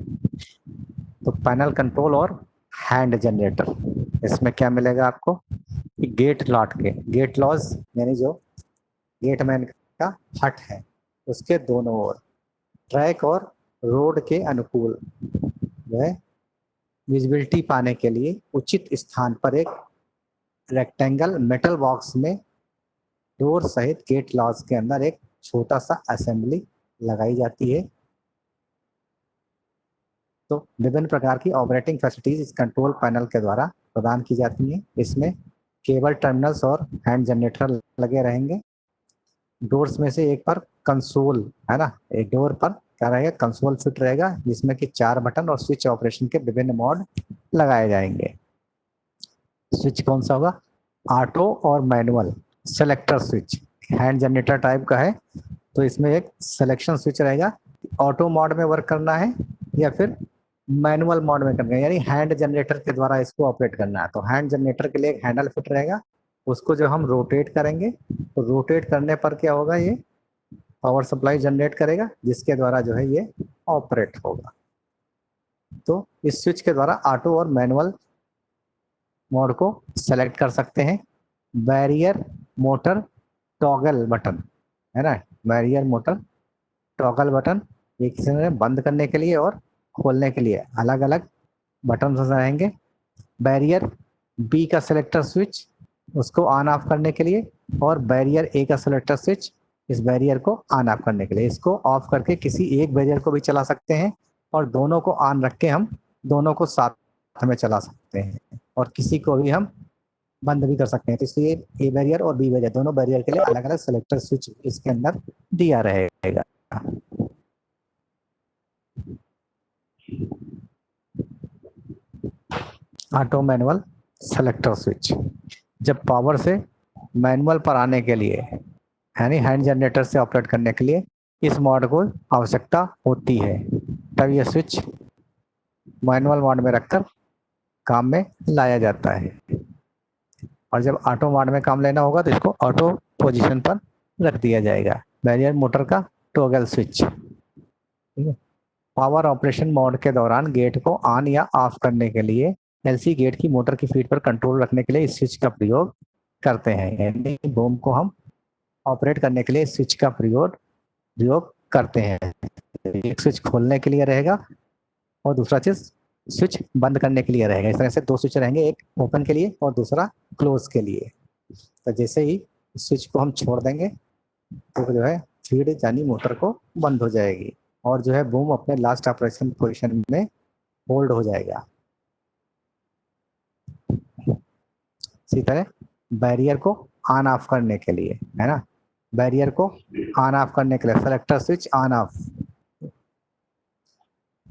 तो पैनल कंट्रोल और हैंड जनरेटर, इसमें क्या मिलेगा आपको, गेट लॉट के गेट लॉज, यानी जो गेटमैन का हट है उसके दोनों ओर ट्रैक और रोड के अनुकूल वह विजिबिलिटी पाने के लिए उचित स्थान पर एक रेक्टेंगल मेटल बॉक्स में डोर सहित गेट लॉज के अंदर एक छोटा सा असेंबली लगाई जाती है। तो विभिन्न प्रकार की ऑपरेटिंग फैसिलिटीज इस कंट्रोल पैनल के द्वारा प्रदान की जाती हैं। इसमें केबल टर्मिनल्स और हैंड जनरेटर लगे रहेंगे। डोर्स में से एक पर कंसोल है ना, एक डोर पर क्या रहेगा, कंसोल फिट रहेगा जिसमें कि 4 बटन और स्विच ऑपरेशन के विभिन्न मोड लगाए जाएंगे। स्विच कौन सा होगा, ऑटो और manual selector switch, hand generator type का है तो इसमें एक सिलेक्शन स्विच रहेगा, ऑटो मोड में वर्क करना है या फिर मैनुअल मोड में करना है, यानी हैंड जनरेटर के द्वारा इसको ऑपरेट करना है। तो हैंड जनरेटर के लिए एक हैंडल फिट रहेगा, उसको जो हम रोटेट करेंगे तो रोटेट करने पर क्या होगा, ये पावर सप्लाई जनरेट करेगा जिसके द्वारा जो है ये ऑपरेट होगा। तो इस स्विच के द्वारा ऑटो और मैनुअल मोड को सेलेक्ट कर सकते हैं। बैरियर मोटर टॉगल बटन है ना, बैरियर मोटर टॉगल बटन, एक में बंद करने के लिए और खोलने के लिए अलग अलग बटन रहेंगे। बैरियर बी का सिलेक्टर स्विच, उसको ऑन ऑफ करने के लिए, और बैरियर ए का सिलेक्टर स्विच, इस बैरियर को ऑन ऑफ करने के लिए। इसको ऑफ करके किसी एक बैरियर को भी चला सकते हैं और दोनों को ऑन रख के हम दोनों को साथ में चला सकते हैं, और किसी को भी हम बंद भी कर सकते हैं। तो इसलिए ए बैरियर और बी बैरियर दोनों बैरियर के लिए अलग अलग सिलेक्टर स्विच इसके अंदर दिया रहेगा। ऑटो मैनुअल सेलेक्टर स्विच, जब पावर से मैनुअल पर आने के लिए यानी हैंड जनरेटर से ऑपरेट करने के लिए इस मोड को आवश्यकता होती है, तब यह स्विच मैनुअल मोड में रखकर काम में लाया जाता है। और जब ऑटो मोड में काम लेना होगा तो इसको ऑटो पोजीशन पर रख दिया जाएगा। बैरियर मोटर का टॉगल स्विच, ठीक है। पावर ऑपरेशन मोड के दौरान गेट को ऑन या ऑफ करने के लिए एलसी गेट की मोटर की फीड पर कंट्रोल रखने के लिए इस स्विच का प्रयोग करते हैं, यानी बूम को हम ऑपरेट करने के लिए स्विच का प्रयोग करते हैं। एक स्विच खोलने के लिए रहेगा और दूसरा चीज स्विच बंद करने के लिए रहेगा। इस तरह से 2 स्विच रहेंगे, एक ओपन के लिए और दूसरा क्लोज के लिए। तो जैसे ही स्विच को हम छोड़ देंगे तो जो है फीड यानी मोटर को बंद हो जाएगी और जो है बूम अपने लास्ट ऑपरेशन पोजीशन में होल्ड हो जाएगा। इसी तरह बैरियर को ऑन ऑफ करने के लिए है ना, बैरियर को ऑन ऑफ करने के लिए सेलेक्टर स्विच ऑन ऑफ।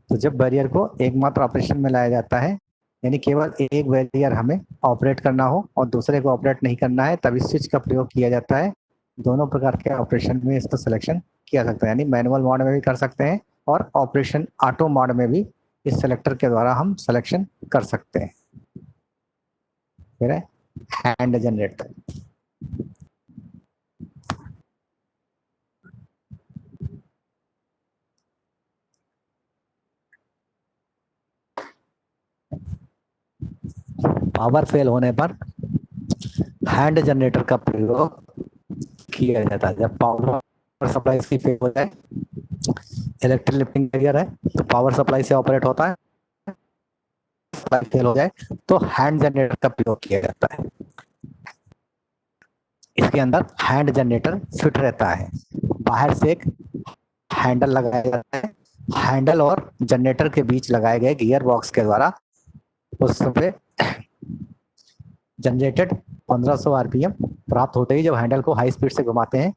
तो जब बैरियर को एकमात्र ऑपरेशन में लाया जाता है, यानी केवल एक बैरियर हमें ऑपरेट करना हो और दूसरे को ऑपरेट नहीं करना है, तब इस स्विच का प्रयोग किया जाता है। दोनों प्रकार के ऑपरेशन में इसका सिलेक्शन किया सकता है, यानी मैनुअल मोड में भी कर सकते हैं और ऑपरेशन ऑटो मोड में भी इस सेलेक्टर के द्वारा हम सिलेक्शन कर सकते हैं। फिर है हैंड जनरेटर। पावर फेल होने पर हैंड जनरेटर का प्रयोग किया जाता है। जब पावर सप्लाई इसकी फेल हो जाए, इलेक्ट्रिक लिफ्टिंग बैरियर है तो पावर सप्लाई से ऑपरेट होता है, सप्लाई फेल हो जाए तो हैंड जनरेटर का प्रयोग किया जाता है। इसके अंदर हैंड जनरेटर फिट रहता है, बाहर से एक हैंडल लगाया जाता है। हैंडल और जनरेटर के बीच लगाए गए गियर बॉक्स के द्वारा उस पे जनरेटेड 1500 आरपीएम प्राप्त होते ही जब हैंडल को हाई स्पीड से घुमाते हैं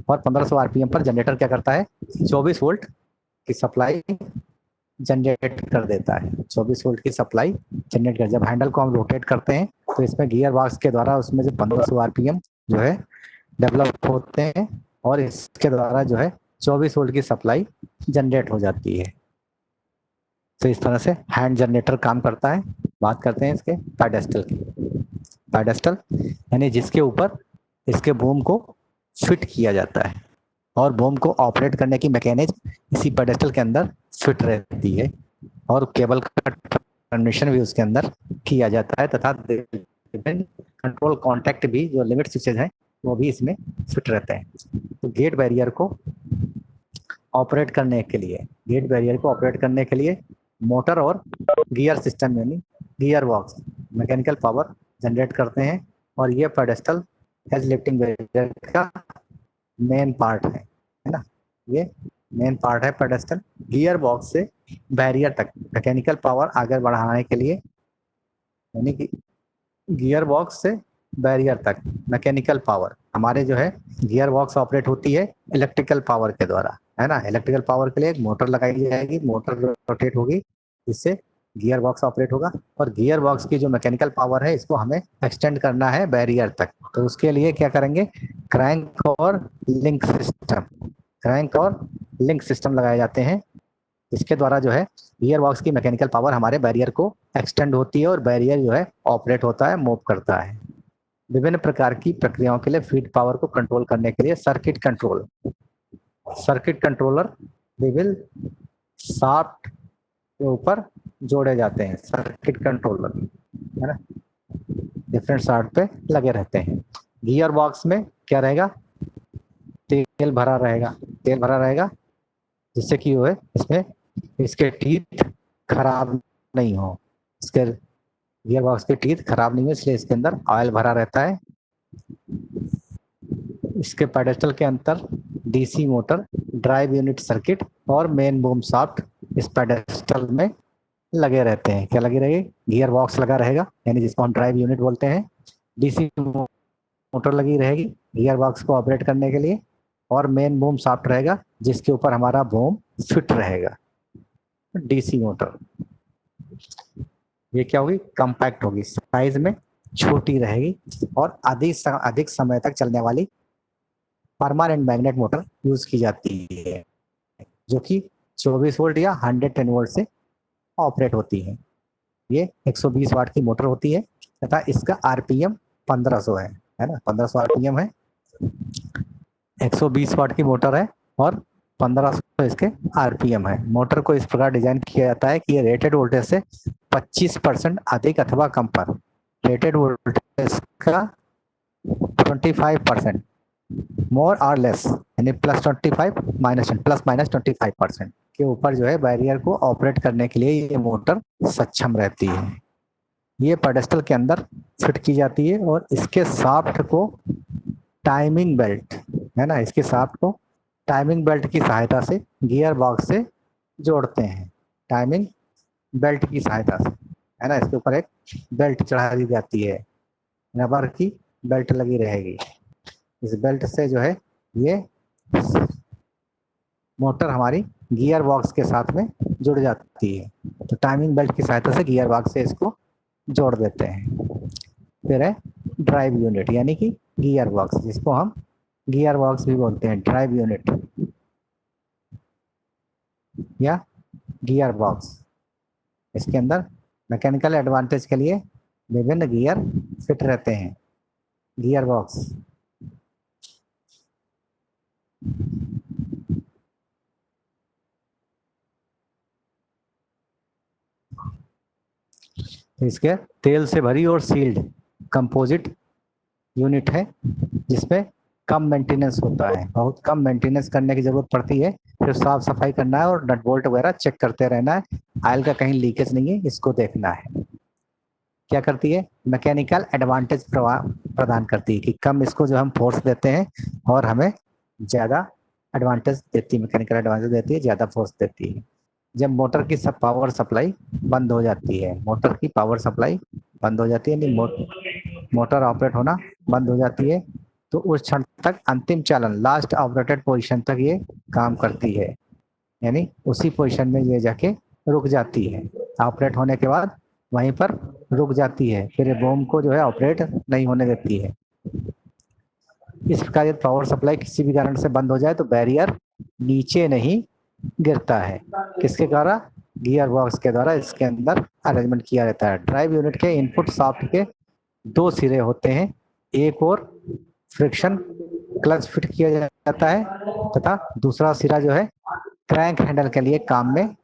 और 1500 आरपीएम पर जनरेटर क्या करता है, 24 वोल्ट की सप्लाई जनरेट कर देता है। 24 वोल्ट की सप्लाई जनरेट कर, जब हैंडल को हम रोटेट करते हैं तो इसमें गियर बॉक्स के द्वारा उसमें से 1500 आरपीएम जो है डेवलप होते हैं और इसके द्वारा जो है 24 वोल्ट की सप्लाई जनरेट हो जाती है। तो इस तरह से हैंड जनरेटर काम करता है। बात करते हैं इसके पैडेस्टल की। पैडेस्टल यानी जिसके ऊपर इसके बूम को फिट किया जाता है और बूम को ऑपरेट करने की मैकेनिज्म इसी पेडेस्टल के अंदर फिट रहती है और केबल का टर्मिनेशन भी उसके अंदर किया जाता है तथा कंट्रोल कॉन्टैक्ट भी जो लिमिट स्विचेज हैं वो भी इसमें फिट रहते हैं। तो गेट बैरियर को ऑपरेट करने के लिए मोटर और गियर सिस्टम यानी gear box mechanical power generate करते हैं और ये पेडेस्टल हेड लिफ्टिंग बैरियर का मेन पार्ट है ना। ये मेन पार्ट है पेडेस्टल। गियर बॉक्स से बैरियर तक मैकेनिकल पावर आगे बढ़ाने के लिए, यानी कि गियर बॉक्स से बैरियर तक मैकेनिकल पावर हमारे जो है गियर बॉक्स ऑपरेट होती है इलेक्ट्रिकल पावर के द्वारा, है ना। इलेक्ट्रिकल पावर के लिए एक मोटर लगाई जाएगी, मोटर रोटेट होगी, इससे गियर बॉक्स ऑपरेट होगा और गियर बॉक्स की जो मैकेनिकल पावर है इसको हमें एक्सटेंड करना है बैरियर तक। तो उसके लिए क्या करेंगे, क्रैंक और लिंक सिस्टम लगाए जाते हैं। इसके द्वारा जो है गियर बॉक्स की मैकेनिकल पावर हमारे बैरियर को एक्सटेंड होती है और बैरियर जो है ऑपरेट होता है, मूव करता है। विभिन्न प्रकार की प्रक्रियाओं के लिए फीड पावर को कंट्रोल करने के लिए सर्किट कंट्रोलर विभिन्न शाफ्ट के ऊपर जोड़े जाते हैं। सर्किट कंट्रोलर है ना, डिफरेंट शाफ्ट पे लगे रहते हैं। गियर बॉक्स में क्या रहेगा, तेल भरा रहेगा जिससे कि वो है इसमें इसके टीथ खराब नहीं हो, इसके गियर बॉक्स के टीथ खराब नहीं हो, इसलिए इसके अंदर ऑयल भरा रहता है। इसके पेडेस्टल के अंदर DC motor, drive unit circuit और मेन बूम शाफ्ट इस पेडेस्टल में लगे रहते हैं। क्या लगे रहेगी, गियर बॉक्स लगा रहेगा यानी जिसको हम ड्राइव यूनिट बोलते हैं, डीसी मोटर लगी रहेगी गियर बॉक्स को ऑपरेट करने के लिए और मेन बूम शाफ्ट रहेगा जिसके ऊपर हमारा बूम फिट रहेगा। डीसी मोटर ये क्या होगी, कम्पैक्ट होगी, साइज में छोटी रहेगी और अधिक समय तक चलने वाली परमानेंट मैग्नेट मोटर यूज की जाती है जो कि 24 वोल्ट या 110 वोल्ट से ऑपरेट होती है। ये 120 वाट की मोटर होती है तथा इसका आरपीएम 1500 है ना, 1500 आरपीएम है। 120 वाट की मोटर है और 1500 इसके आरपीएम है। मोटर को इस प्रकार डिजाइन किया जाता है कि ये रेटेड वोल्टेज से 25% अधिक अथवा कम पर, रेटेड वोल्टेज का 25% मोर और लेस यानी +25 ±25% के ऊपर जो है बैरियर को ऑपरेट करने के लिए ये मोटर सक्षम रहती है। ये पेडेस्टल के अंदर फिट की जाती है और इसके शाफ्ट को टाइमिंग बेल्ट है ना, इसके शाफ्ट को टाइमिंग बेल्ट की सहायता से गियर बॉक्स से जोड़ते हैं। टाइमिंग बेल्ट की सहायता से है ना, इसके ऊपर एक बेल्ट चढ़ा दी जाती है, रबर की बेल्ट लगी रहेगी। इस बेल्ट से जो है ये मोटर हमारी गियर बॉक्स के साथ में जुड़ जाती है। तो टाइमिंग बेल्ट की सहायता से गियर बॉक्स से इसको जोड़ देते हैं। फिर है ड्राइव यूनिट यानी कि गियर बॉक्स, जिसको हम गियर बॉक्स भी बोलते हैं, ड्राइव यूनिट या गियर बॉक्स। इसके अंदर मैकेनिकल एडवांटेज के लिए विभिन्न गियर फिट रहते हैं। गियर बॉक्स इसके तेल से भरी और सील्ड कंपोजिट यूनिट है जिसमें कम मेंटेनेंस होता है, बहुत कम मेंटेनेंस करने की जरूरत पड़ती है। फिर साफ सफाई करना है और नट बोल्ट वगैरह चेक करते रहना है, ऑयल का कहीं लीकेज नहीं है इसको देखना है। क्या करती है, मैकेनिकल एडवांटेज प्रदान करती है कि कम इसको जो हम फोर्स देते हैं और हमें ज़्यादा एडवांटेज देती है, मैकेनिकल एडवांटेज देती है, ज़्यादा फोर्स देती है। जब मोटर की सब पावर सप्लाई बंद हो जाती है, मोटर की पावर सप्लाई बंद हो जाती है, नहीं मोटर ऑपरेट होना बंद हो जाती है, तो उस क्षण तक अंतिम चालन लास्ट ऑपरेटेड पोजीशन तक ये काम करती है, यानी उसी पोजीशन में ये जाके रुक जाती है। ऑपरेट होने के बाद वहीं पर रुक जाती है, फिर ये बम को जो है ऑपरेट नहीं होने देती है। इस प्रकार यदि पावर सप्लाई किसी भी कारण से बंद हो जाए तो बैरियर नीचे नहीं गिरता है। किसके द्वारा? गियर बॉक्स के द्वारा इसके अंदर अरेंजमेंट किया जाता है। ड्राइव यूनिट के इनपुट शाफ्ट के दो सिरे होते हैं, एक और फ्रिक्शन क्लच फिट किया जाता है तथा दूसरा सिरा जो है क्रैंक हैंडल के लिए काम में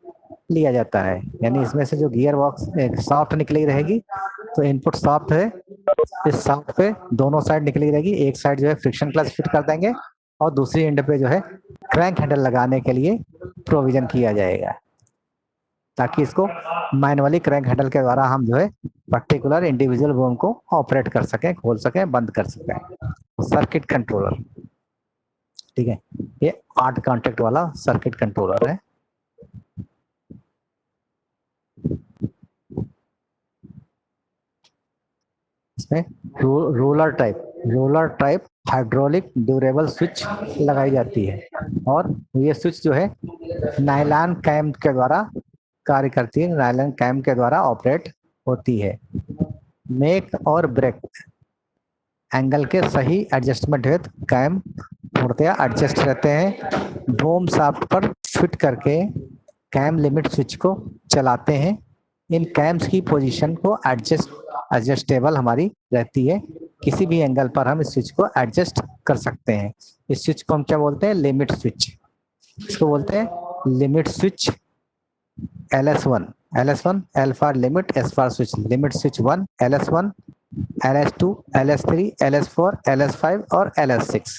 लिया जाता है। यानी इसमें से जो गियर बॉक्स शाफ्ट निकली रहेगी तो इनपुट शाफ्ट है, इस शाफ्ट पे दोनों साइड निकली रहेगी, एक साइड जो है फ्रिक्शन क्लच फिट कर देंगे और दूसरी एंड पे जो है क्रैंक हैंडल लगाने के लिए प्रोविजन किया जाएगा, ताकि इसको मैनुअली क्रैंक हैंडल के द्वारा हम जो है पर्टिकुलर इंडिविजुअल बम को ऑपरेट कर सकें, खोल सकें, बंद कर सकें। सर्किट कंट्रोलर, ठीक है, ये 8 कॉन्टेक्ट वाला सर्किट कंट्रोलर है। इसमें roller type hydraulic durable switch लगाई जाती है और ये स्विच जो है नायलॉन कैम के द्वारा कार्य करती है, नायलॉन कैम के द्वारा ऑपरेट होती है। मेक और ब्रेक एंगल के सही एडजस्टमेंट हेतु कैम पूर्णतया एडजस्ट रहते हैं। बम शाफ्ट पर फिट करके कैम लिमिट स्विच को चलाते हैं। इन कैम्स की पोजीशन को एडजस्टेबल हमारी रहती है, किसी भी एंगल पर हम इस स्विच को एडजस्ट कर सकते हैं। इस स्विच को हम क्या बोलते हैं? Limit switch. इसको बोलते हैं limit switch. LS1 L for limit, S for switch, limit switch 1, LS1, LS2, LS3, LS4, LS5 और LS6,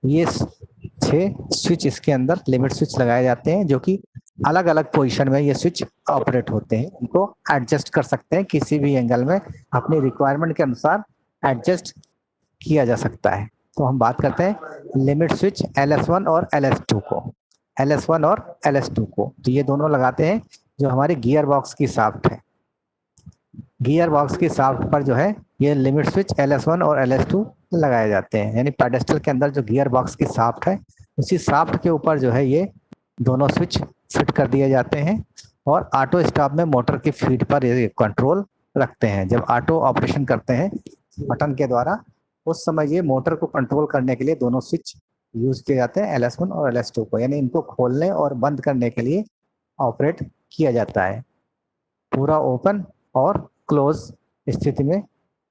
ये 6 स्विच इसके अंदर लिमिट स्विच लगाए जाते हैं, जो कि अलग अलग पोजीशन में ये स्विच ऑपरेट होते हैं। इनको एडजस्ट कर सकते हैं, किसी भी एंगल में अपनी रिक्वायरमेंट के अनुसार एडजस्ट किया जा सकता है। तो हम बात करते हैं लिमिट स्विच LS1 और LS2 को, LS1 और LS2 को। तो ये दोनों लगाते हैं जो हमारे गियर बॉक्स की शाफ्ट है। गियर बॉक्स की शाफ्ट पर जो है ये लिमिट स्विच LS1 और LS2 लगाए जाते हैं। यानी पेडेस्टल के अंदर जो गियर बॉक्स की शाफ्ट है, उसी शाफ्ट के ऊपर जो है ये दोनों स्विच फिट कर दिए जाते हैं और ऑटो स्टॉप में मोटर की फीड पर ये कंट्रोल रखते हैं। जब ऑटो ऑपरेशन करते हैं बटन के द्वारा, उस समय ये मोटर को कंट्रोल करने के लिए दोनों स्विच यूज किए जाते हैं, LS1 और LS2 को। यानी इनको खोलने और बंद करने के लिए ऑपरेट किया जाता है। पूरा ओपन और क्लोज स्थिति में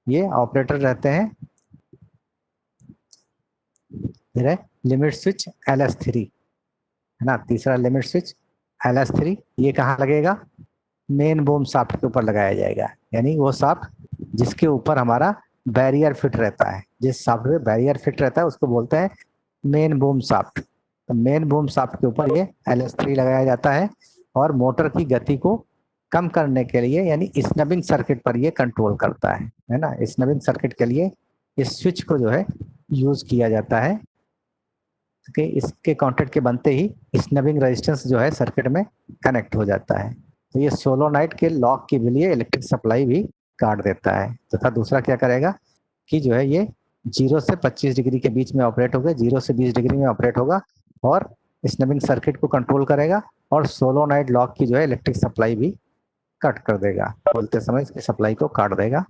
ये ऑपरेटर रहते हैं। फिर है लिमिट स्विच LS3, है ना, तीसरा लिमिट स्विच LS3। ये कहाँ लगेगा? मेन बूम शाफ्ट के ऊपर लगाया जाएगा। यानी वो शाफ्ट जिसके ऊपर हमारा बैरियर फिट रहता है, जिस शाफ्ट में बैरियर फिट रहता है उसको बोलते हैं मेन बूम शाफ्ट। तो मेन बूम शाफ्ट के ऊपर ये LS3 लगाया जाता है और मोटर की गति को कम करने के लिए, यानी स्नबिंग सर्किट पर ये कंट्रोल करता है ना। स्नबिंग सर्किट के लिए इस स्विच को जो है यूज किया जाता है कि इसके कॉन्टेक्ट के बनते ही स्नबिंग रेजिस्टेंस जो है सर्किट में कनेक्ट हो जाता है। तो ये सोलोनाइट के लॉक के लिए इलेक्ट्रिक सप्लाई भी काट देता है। तथा दूसरा क्या करेगा कि जो है ये 0 से 25 डिग्री के बीच में ऑपरेट होगा, 0 से 20 डिग्री में ऑपरेट होगा और स्नबिंग सर्किट को कंट्रोल करेगा और सोलोनाइट लॉक की जो है इलेक्ट्रिक सप्लाई भी कट कर देगा, खोलते समय इसकी सप्लाई को काट देगा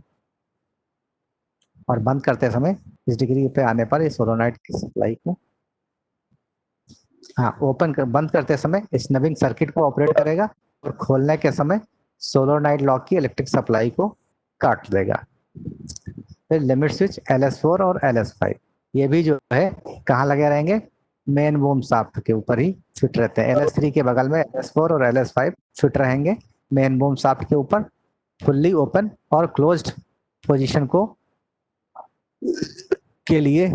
और बंद करते समय इस डिग्री पे आने पर ये सोलोनाइट की सप्लाई को बंद करते समय स्नबिंग सर्किट को ऑपरेट करेगा और खोलने के समय सोलोनाइट लॉक की इलेक्ट्रिक सप्लाई को काट देगा। फिर लिमिट स्विच LS4 और LS5, ये भी जो है कहाँ लगे रहेंगे? मेन बूम शाफ्ट के ऊपर ही फिट रहते हैं। LS3 के बगल में LS4 और LS5 फिट रहेंगे मेन बूम शाफ्ट के ऊपर। फुल्ली ओपन और क्लोज्ड पोजीशन के लिए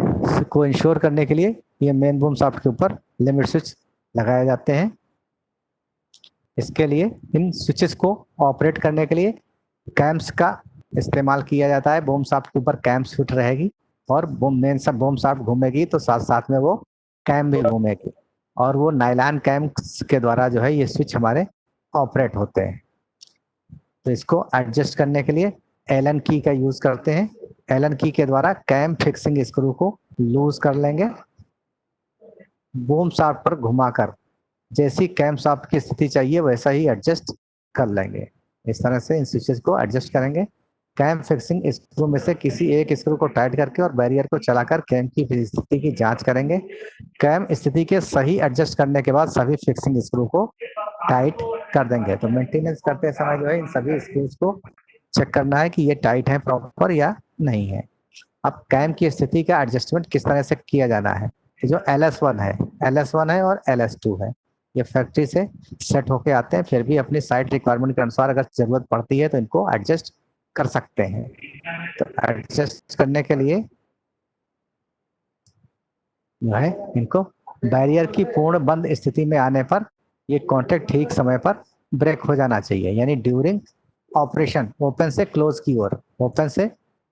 को इंश्योर करने के लिए ये मेन बूम शाफ्ट के ऊपर लिमिट स्विच लगाए जाते हैं। इसके लिए इन स्विचेस को ऑपरेट करने के लिए कैम्स का इस्तेमाल किया जाता है। बूम शाफ्ट के ऊपर कैम्स फिट रहेगी और बूम शाफ्ट घूमेगी तो साथ साथ में वो कैम भी घूमेगी और वो नायलॉन कैम के द्वारा जो है ये स्विच हमारे ऑपरेट होते हैं। तो इसको एडजस्ट करने के लिए एलन की का यूज करते हैं। एलन की के द्वारा कैम फिक्सिंग स्क्रू को लूज कर लेंगे, बूम शाफ्ट पर घुमाकर जैसी कैम शाफ्ट की स्थिति चाहिए वैसा ही एडजस्ट कर लेंगे। इस तरह से इन स्विचेस को एडजस्ट करेंगे। कैम फिक्सिंग स्क्रू में से किसी एक स्क्रू को टाइट करके और बैरियर को चलाकर कैम की स्थिति की जांच करेंगे। कैम स्थिति के सही एडजस्ट करने के बाद सभी फिक्सिंग स्क्रू को टाइट कर देंगे। तो मेंटेनेंस करते समय जो है इन सभी स्क्रूज को चेक करना है कि ये टाइट है प्रॉपर या नहीं है। अब कैम की स्थिति का एडजस्टमेंट किस तरह से किया जाना है, जो LS1 है, LS1 है और LS2 है, ये फैक्ट्री से सेट होके आते हैं, फिर भी अपनी साइट रिक्वायरमेंट के अनुसार अगर जरूरत पड़ती है तो इनको एडजस्ट कर सकते हैं। तो एडजस्ट करने के लिए जो है इनको बैरियर की पूर्ण बंद स्थिति में आने पर ये कॉन्टैक्ट ठीक समय पर ब्रेक हो जाना चाहिए, यानी ड्यूरिंग ऑपरेशन ओपन से क्लोज की ओर, ओपन से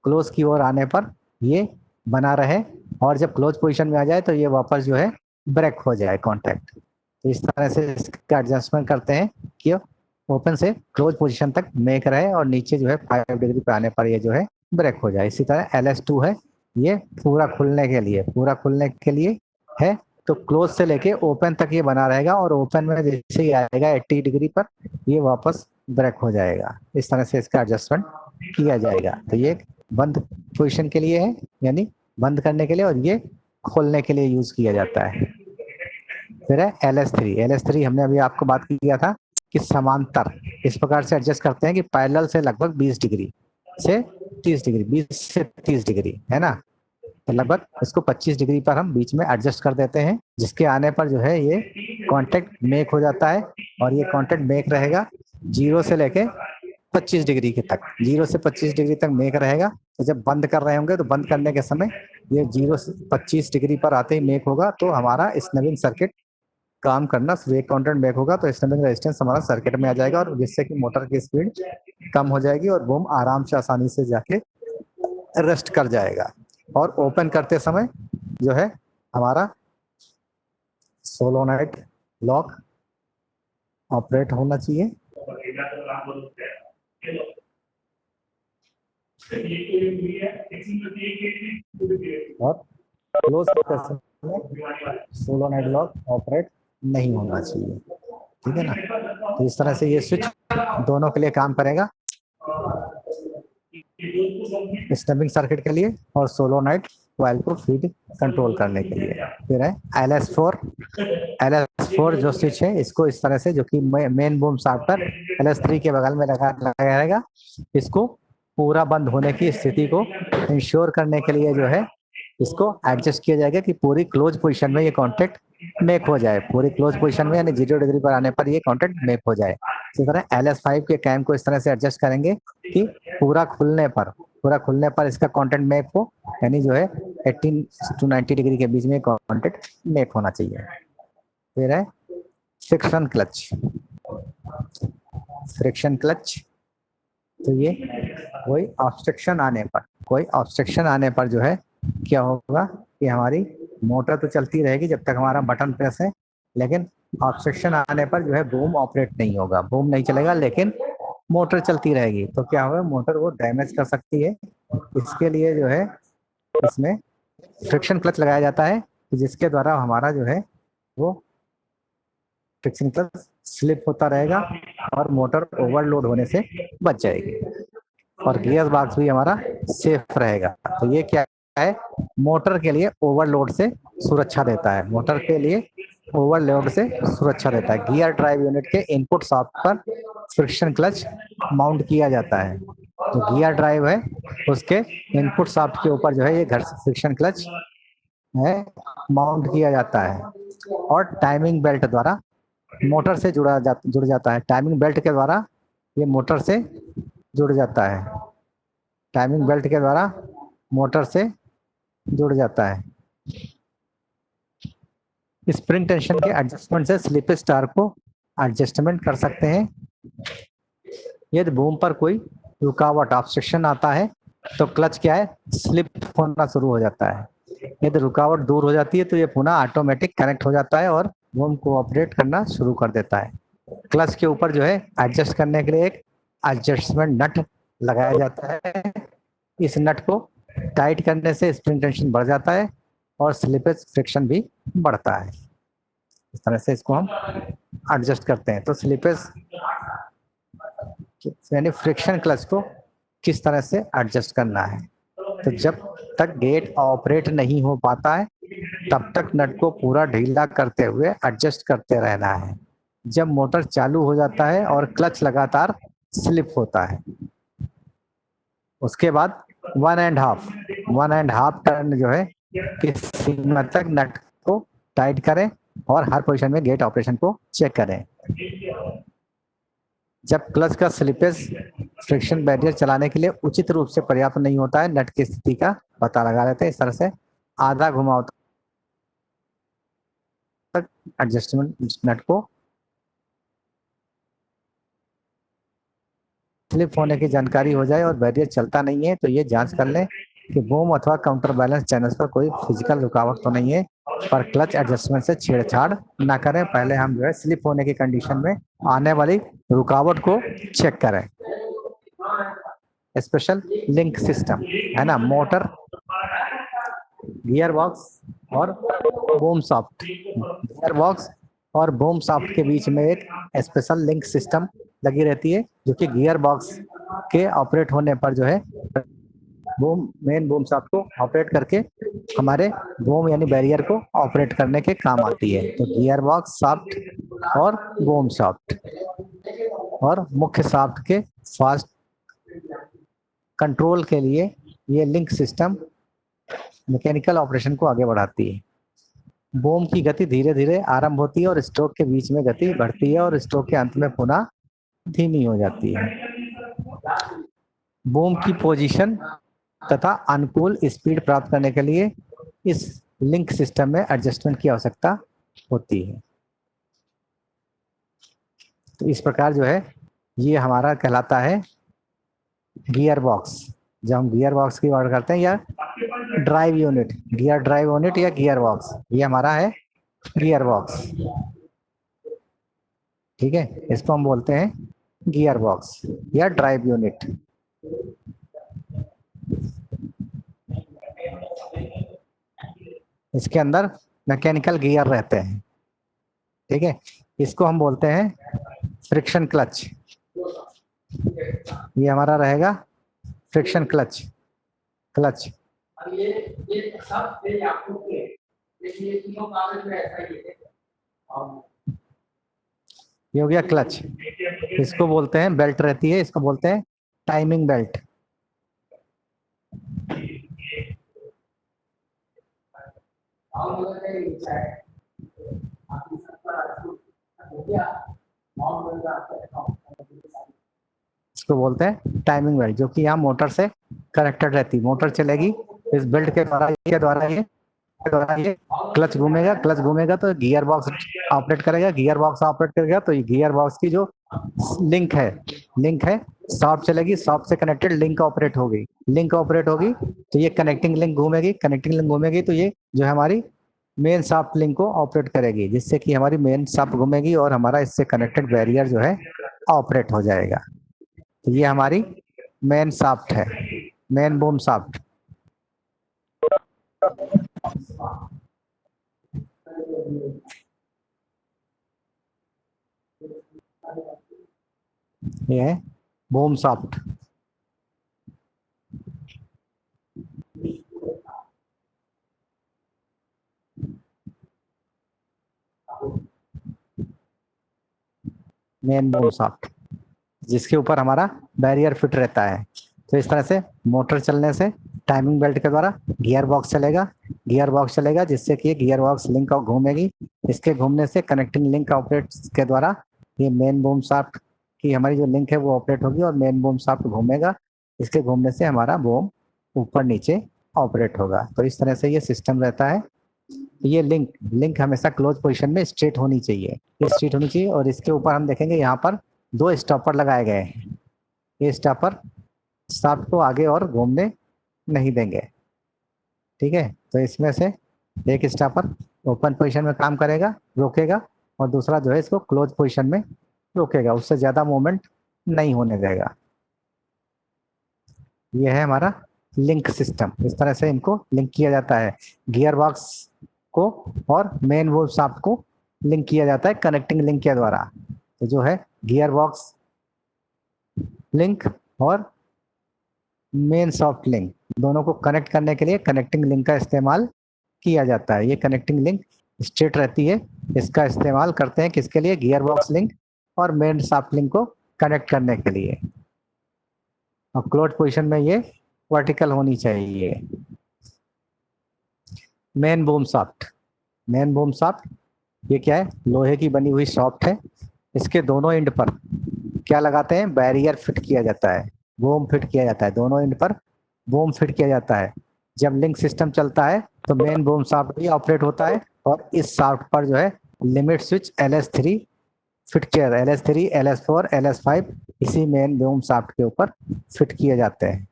क्लोज की ओर आने पर ये बना रहे और जब क्लोज पोजीशन में आ जाए तो ये वापस जो है ब्रेक हो जाए कॉन्टैक्ट। तो इस तरह से इसका एडजस्टमेंट करते हैं कि ओपन से क्लोज पोजीशन तक मेक रहे और नीचे जो है 5 डिग्री पे आने पर ये जो है ब्रेक हो जाए। इसी तरह LS2 है, ये पूरा खुलने के लिए, पूरा खुलने के लिए है, तो क्लोज से लेके ओपन तक ये बना रहेगा और ओपन में जैसे ही आएगा 80 डिग्री पर ये वापस ब्रेक हो जाएगा। इस तरह से इसका एडजस्टमेंट किया जाएगा। तो ये बंद पोजीशन के लिए है, यानी बंद करने के लिए, और ये खोलने के लिए यूज किया जाता है। फिर है LS3। LS3 हमने अभी आपको बात किया था कि समांतर इस प्रकार से एडजस्ट करते हैं कि पैरेलल से लगभग 20 डिग्री से 30 डिग्री, 20 से 30 डिग्री है ना, तो लगभग इसको 25 डिग्री पर हम बीच में एडजस्ट कर देते हैं, जिसके आने पर जो है ये कांटेक्ट मेक हो जाता है और ये कांटेक्ट मेक रहेगा 0 से लेके 25 डिग्री के तक, 0 से 25 डिग्री तक मेक रहेगा। तो जब बंद कर रहे होंगे तो बंद करने के समय ये 0 से 25 डिग्री पर आते ही मेक होगा, तो हमारा स्नैपिंग सर्किट काम करना, एक काउंटर मेक होगा तो स्नैपिंग रेजिस्टेंस हमारा सर्किट में आ जाएगा और जिससे कि मोटर की स्पीड कम हो जाएगी और बूम आराम से आसानी से जाके रेस्ट कर जाएगा। और ओपन करते समय जो है हमारा सोलोनाइट लॉक ऑपरेट होना चाहिए और क्लोज करते समय सोलोनाइट लॉक ऑपरेट नहीं होना चाहिए, ठीक है ना। तो इस तरह से ये स्विच दोनों के लिए काम करेगा, स्नैपिंग सर्किट के लिए और सोलोनाइट कॉइल को फीड कंट्रोल करने के लिए। फिर है LS4। LS4 जो स्विच है इसको इस तरह से, जो कि मेन बूम शाफ्ट पर LS3 के बगल में लगा रहेगा, इसको पूरा बंद होने की स्थिति को इंश्योर करने के लिए जो है इसको एडजस्ट किया जाएगा कि पूरी क्लोज पोजीशन में ये कॉन्टैक्ट मेक हो जाए, पूरी क्लोज पोजीशन में, यानी 0 डिग्री पर आने पर ये कॉन्टैक्ट मेक हो जाए। इसी तरह LS5 के कैम को इस तरह से एडजस्ट करेंगे कि पूरा खुलने पर इसका कॉन्टैक्ट मेक हो, यानी जो है 18 to 90 डिग्री के बीच में कॉन्टैक्ट मेक होना चाहिए। फिर है फ्रिक्शन क्लच। फ्रिक्शन क्लच, तो ये कोई ऑब्स्ट्रक्शन आने पर जो है क्या होगा कि हमारी मोटर तो चलती रहेगी जब तक हमारा बटन प्रेस है, लेकिन ऑब्स्ट्रक्शन आने पर जो है बूम ऑपरेट नहीं होगा, बूम नहीं चलेगा, लेकिन मोटर चलती रहेगी। तो क्या होगा, मोटर वो डैमेज कर सकती है। इसके लिए जो है इसमें फ्रिक्शन क्लच लगाया जाता है, जिसके द्वारा हमारा जो है वो फ्रिक्शन क्लच स्लिप होता रहेगा और मोटर ओवरलोड होने से बच जाएगी और गियर बॉक्स भी हमारा सेफ रहेगा। तो ये क्या है, मोटर के लिए ओवरलोड से सुरक्षा देता है, मोटर के लिए ओवरलोड से सुरक्षा देता है। गियर ड्राइव यूनिट के इनपुट शाफ्ट पर फ्रिक्शन क्लच माउंट किया जाता है। तो गियर ड्राइव है उसके इनपुट शाफ्ट के ऊपर जो है ये घर फ्रिक्शन क्लच है माउंट किया जाता है और टाइमिंग बेल्ट द्वारा मोटर से जुड़ जाता है। टाइमिंग बेल्ट के द्वारा ये मोटर से जुड़ जाता है, टाइमिंग बेल्ट के द्वारा मोटर से जुड़ जाता है। स्प्रिंग टेंशन के एडजस्टमेंट से स्लिप स्टार को एडजस्टमेंट कर सकते हैं। यदि बूम पर कोई रुकावट ऑब्स्ट्रक्शन आता है तो क्लच क्या है, स्लिप होना शुरू हो जाता है। यदि रुकावट दूर हो जाती है तो ये पुनः ऑटोमेटिक कनेक्ट हो जाता है और बूम को ऑपरेट करना शुरू कर देता है। क्लच के ऊपर जो है एडजस्ट करने के लिए एक एडजस्टमेंट नट लगाया जाता है। इस नट को टाइट करने से स्प्रिंग टेंशन बढ़ जाता है और स्लिपेज फ्रिक्शन भी बढ़ता है। इस तरह से इसको हम एडजस्ट करते हैं। तो स्लिपेज यानी फ्रिक्शन क्लच को किस तरह से एडजस्ट करना है। तो जब तक गेट ऑपरेट नहीं हो पाता है तब तक नट को पूरा ढीला करते हुए एडजस्ट करते रहना है। जब मोटर चालू हो जाता है और क्लच लगातार स्लिप होता है उसके बाद 1.5 टर्न जो है किस सीमा तक नट को टाइट करें और हर पोजीशन में गेट ऑपरेशन को चेक करें। जब क्लच का स्लिपेज फ्रिक्शन बैरियर चलाने के लिए उचित रूप से पर्याप्त नहीं होता है नट की स्थिति का पता लगा लेते हैं। इस तरह से आधा घुमाव तक एडजस्टमेंट नट को स्लिप होने की जानकारी हो जाए और बैरियर चलता नहीं है तो ये जांच कर लें कि बूम अथवा काउंटर बैलेंस चैनल्स पर कोई फिजिकल रुकावट तो नहीं है। पर क्लच एडजस्टमेंट से छेड़छाड़ ना करें। पहले हम जो है स्लिप होने की कंडीशन में आने वाली रुकावट को चेक करें। स्पेशल लिंक सिस्टम है ना, मोटर, गियर बॉक्स और बूम सॉफ्ट। गियर बॉक्स और बूम सॉफ्ट के बीच में एक स्पेशल लिंक सिस्टम लगी रहती है जो कि गियर बॉक्स के ऑपरेट होने पर जो है बूम मेन बूम सॉफ्ट को ऑपरेट करके हमारे बूम यानी बैरियर को ऑपरेट करने के काम आती है। तो गियर बॉक्स सॉफ्ट और बूम सॉफ्ट और मुख्य सॉफ्ट के फास्ट कंट्रोल के लिए ये लिंक सिस्टम मैकेनिकल ऑपरेशन को आगे बढ़ाती है। बूम की गति धीरे धीरे आरंभ होती है और स्ट्रोक के बीच में गति बढ़ती है और स्ट्रोक के अंत में पुनः धीमी हो जाती है। बूम की पोजीशन तथा अनुकूल स्पीड प्राप्त करने के लिए इस लिंक सिस्टम में एडजस्टमेंट की आवश्यकता होती है। तो इस प्रकार जो है ये हमारा कहलाता है गियर बॉक्स। जब हम गियर बॉक्स की बात करते हैं या drive unit, gear drive unit या गियर बॉक्स, ये हमारा है गियर बॉक्स। ठीक है, इसको हम बोलते हैं गियर बॉक्स या ड्राइव यूनिट। इसके अंदर मैकेनिकल गियर रहते हैं। ठीक है, इसको हम बोलते हैं फ्रिक्शन क्लच। ये हमारा रहेगा फ्रिक्शन क्लच। क्लच ये हो गया क्लच। इसको बोलते हैं बेल्ट रहती है, इसको बोलते हैं टाइमिंग बेल्ट। इसको बोलते हैं टाइमिंग बेल्ट जो कि यहाँ मोटर से कनेक्टेड रहती है। मोटर चलेगी इस बेल्ट के द्वारा ये क्लच घूमेगा। क्लच घूमेगा तो गियर बॉक्स ऑपरेट करेगा। गियर बॉक्स ऑपरेट करेगा तो ये गियर बॉक्स की जो लिंक है सॉफ्ट चलेगी। सॉफ्ट से कनेक्टेड लिंक ऑपरेट होगी। लिंक ऑपरेट होगी तो ये कनेक्टिंग लिंक घूमेगी। कनेक्टिंग लिंक घूमेगी तो ये जो है हमारी मेन सॉफ्ट लिंक को ऑपरेट करेगी, जिससे कि हमारी मेन सॉफ्ट घूमेगी और हमारा इससे कनेक्टेड बैरियर जो है ऑपरेट हो जाएगा। तो ये हमारी मेन सॉफ्ट है, मेन बूम सॉफ्ट। ये है boom soft. Main boom soft जिसके ऊपर हमारा बैरियर फिट रहता है। तो इस तरह से मोटर चलने से टाइमिंग बेल्ट के द्वारा गियर बॉक्स चलेगा जिससे कि गियर बॉक्स लिंक घूमेगी। इसके घूमने से कनेक्टिंग लिंक ऑपरेट के द्वारा ये मेन बूम शाफ्ट की हमारी जो लिंक है वो ऑपरेट होगी और मेन बूम शाफ्ट घूमेगा। इसके घूमने से हमारा बूम ऊपर नीचे ऑपरेट होगा। तो इस तरह से ये सिस्टम रहता है। ये लिंक हमेशा क्लोज पोजीशन में स्ट्रेट होनी चाहिए, ये स्ट्रेट होनी चाहिए। और इसके ऊपर हम देखेंगे यहाँ पर 2 स्टॉपर लगाए गए हैं। ये स्टॉपर शाफ्ट को आगे और घूमने नहीं देंगे। ठीक है, तो इसमें से एक स्टॉपर ओपन पोजीशन में काम करेगा, रोकेगा, और दूसरा जो है इसको क्लोज पोजीशन में रोकेगा, उससे ज़्यादा मूवमेंट नहीं होने देगा। ये है हमारा लिंक सिस्टम, इस तरह से इनको लिंक किया जाता है। गियर बॉक्स को और मेन वोल्व शाफ्ट को लिंक किया जाता है कनेक्टिंग लिंक के द्वारा। तो जो है गियर बॉक्स लिंक और मेन सॉफ्ट लिंक, दोनों को कनेक्ट करने के लिए कनेक्टिंग लिंक का इस्तेमाल किया जाता है। ये कनेक्टिंग लिंक स्ट्रेट रहती है, इसका इस्तेमाल करते हैं किसके लिए, गियर बॉक्स लिंक और मेन सॉफ्ट लिंक को कनेक्ट करने के लिए। और क्लोज पोजीशन में ये वर्टिकल होनी चाहिए। Main boom shaft, main boom shaft ये क्या है, लोहे की बनी हुई शाफ्ट है। इसके दोनों एंड पर क्या लगाते हैं, बैरियर फिट किया जाता है, बूम फिट किया जाता है, दोनों एंड पर बूम फिट किया जाता है। जब लिंक सिस्टम चलता है तो मेन बूम शाफ्ट भी ऑपरेट होता है और इस शाफ्ट पर जो है लिमिट स्विच LS3 फिट किया, LS3 LS4 LS5 इसी मेन बूम शाफ्ट के ऊपर फिट किए जाते हैं।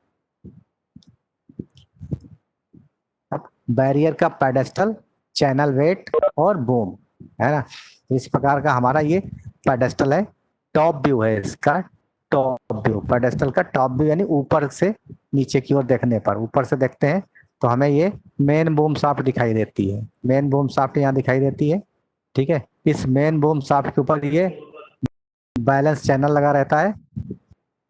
बैरियर का पेडेस्टल, चैनल वेट और बूम है ना, इस प्रकार का हमारा ये पेडेस्टल है। टॉप व्यू है इसका, टॉप व्यू, पेडेस्टल का टॉप व्यू यानी ऊपर से नीचे की ओर देखने पर, ऊपर से देखते हैं तो हमें ये मेन बूम शाफ्ट दिखाई देती है। मेन बूम शाफ्ट यहाँ दिखाई देती है, ठीक है। इस मेन बूम शाफ्ट के ऊपर ये बैलेंस चैनल लगा रहता है।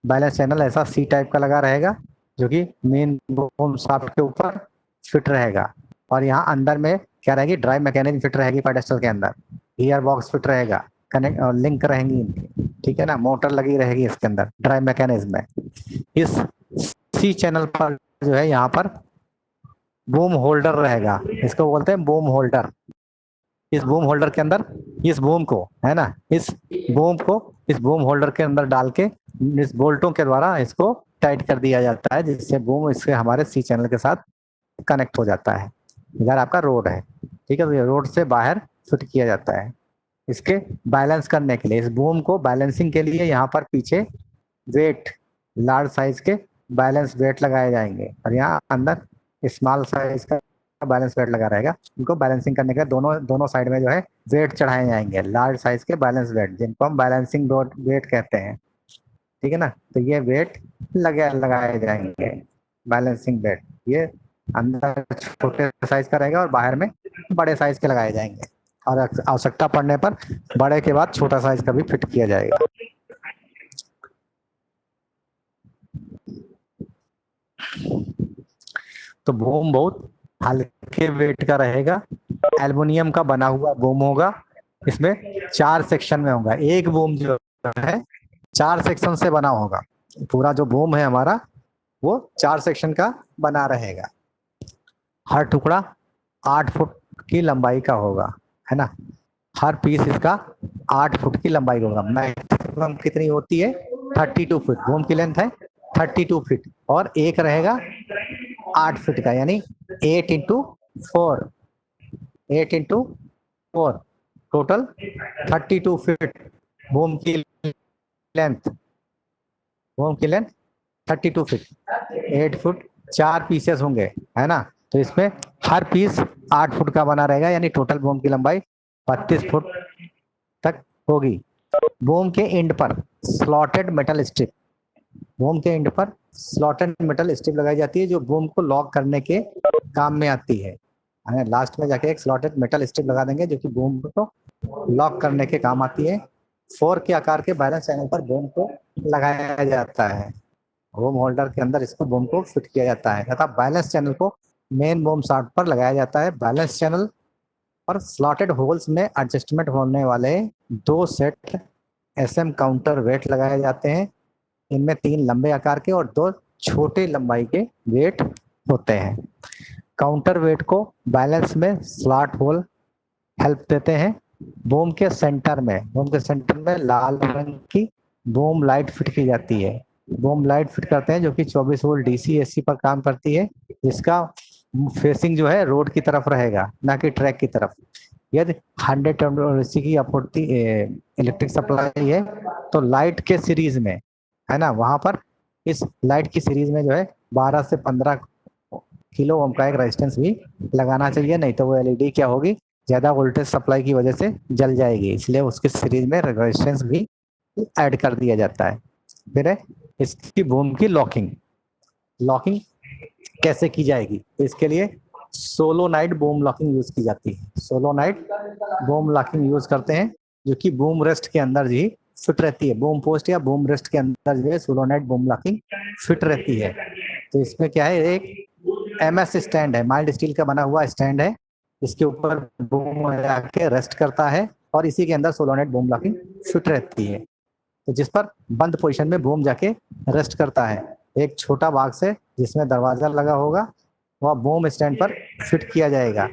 बैलेंस चैनल ऐसा सी टाइप का लगा रहेगा जो कि मेन बूम शाफ्ट के ऊपर फिट रहेगा। और यहाँ अंदर में क्या रहेगी, ड्राइव मैकेनिज्म फिट रहेगी पेडेस्टल के अंदर, गियर बॉक्स फिट रहेगा, कनेक्ट और लिंक रहेंगी इनकी, ठीक है ना, मोटर लगी रहेगी इसके अंदर ड्राइव मैकेनिज्म में। इस सी चैनल पर जो है यहाँ पर बूम होल्डर रहेगा, इसको बोलते हैं बूम होल्डर। इस बूम होल्डर के अंदर इस बूम को है ना, इस बूम को इस बूम होल्डर के अंदर डाल के इस बोल्टों के द्वारा इसको टाइट कर दिया जाता है, जिससे बूम इसके हमारे सी चैनल के साथ कनेक्ट हो जाता है। इधर आपका रोड है, ठीक है, तो ये रोड से बाहर फिट किया जाता है। इसके बैलेंस करने के लिए, इस बूम को बैलेंसिंग के लिए यहाँ पर पीछे वेट, लार्ज साइज के बैलेंस वेट लगाए जाएंगे और यहाँ अंदर स्मॉल साइज का बैलेंस वेट लगा रहेगा। इनको बैलेंसिंग करने के दोनों दोनों साइड में जो है वेट चढ़ाए जाएंगे, लार्ज साइज के बैलेंस वेट, जिनको हम बैलेंसिंग वेट कहते हैं, ठीक है ना। तो ये वेट लगाए जाएंगे, बैलेंसिंग वेट, ये अंदर छोटे साइज का रहेगा और बाहर में बड़े साइज के लगाए जाएंगे। और आवश्यकता पड़ने पर बड़े के बाद छोटा साइज का भी फिट किया जाएगा। तो बूम बहुत हल्के वेट का रहेगा, एल्युमिनियम का बना हुआ बूम होगा। इसमें 4 सेक्शन में होगा, एक बूम जो है 4 सेक्शन से बना होगा। पूरा जो बूम है हमारा वो 4 सेक्शन का बना रहेगा। हर टुकड़ा 8 फुट की लंबाई का होगा, है ना। हर पीस इसका 8 फुट की लंबाई होगा। मैक्सिमम कितनी होती है, 32 फुट, बूम की लेंथ है 32 फीट और एक रहेगा 8 फीट का, यानी 8 into 4, 8 into 4, total 32 feet boom की लेंथ, बूम की लेंथ 32 फीट, 8 फुट 4 पीसेस होंगे, है ना। तो इसमें हर पीस 8 फुट का बना रहेगा, यानी टोटल बूम की लंबाई 32 फुट तक होगी। बूम के एंड पर स्लॉटेड मेटल स्ट्रिप, बूम के एंड पर स्लॉटेड मेटल स्ट्रिप लगाई जाती है जो बूम को लॉक करने के काम में आती है। लास्ट में जाके एक स्लॉटेड मेटल स्ट्रिप लगा देंगे जो कि बूम को लॉक करने के काम आती है। 4 के आकार के बैलेंस चैनल पर बूम को लगाया जाता है, बूम होल्डर के अंदर इसको बूम को फिट किया जाता है तथा बैलेंस चैनल को मेन बूम शाफ्ट पर लगाया जाता है। बैलेंस चैनल और स्लॉटेड होल्स में एडजस्टमेंट होने वाले 2 सेट SM काउंटर वेट लगाए जाते हैं। इनमें 3 लंबे आकार के और 2 छोटे लंबाई के वेट होते हैं। काउंटर वेट को बैलेंस में स्लॉट होल हेल्प देते हैं। बूम के सेंटर में लाल रंग की बूम लाइट फिट की जाती है। बूम लाइट फिट करते हैं जो कि 24 वोल्ट DC AC पर काम करती है, जिसका फेसिंग जो है रोड की तरफ रहेगा, ना कि ट्रैक की तरफ। यदि 100 AC की आपूर्ति इलेक्ट्रिक सप्लाई है तो लाइट के सीरीज में, है ना, वहां पर इस लाइट की सीरीज में जो है 12 से 15 किलो ओम का एक रेजिस्टेंस भी लगाना चाहिए, नहीं तो वो LED क्या होगी, ज्यादा वोल्टेज सप्लाई की वजह से जल जाएगी, इसलिए उसके सीरीज में रेजिस्टेंस भी ऐड कर दिया जाता है। फिर है इसकी बूम की लॉकिंग, लॉकिंग कैसे की जाएगी, तो इसके लिए सोलोनाइट बूम लॉकिंग यूज की जाती है। सोलोनाइट बूम लॉकिंग यूज करते हैं, जो कि बूम रेस्ट के अंदर ही फिट रहती है। बूम पोस्ट या बूम रेस्ट के अंदर जो है सोलोनाइट बूम लॉकिंग फिट रहती है। तो इसमें क्या है, एक एमएस स्टैंड है, माइल्ड स्टील का बना हुआ स्टैंड है, इसके ऊपर बूम जाके रेस्ट करता है और इसी के अंदर सोलोनाइट बूम लॉकिंग फिट रहती है। तो जिस पर बंद पोजीशन में बूम जाके रेस्ट करता है। एक छोटा बॉक्स है जिसमें दरवाजा लगा होगा, वह बूम स्टैंड पर फिट किया जाएगा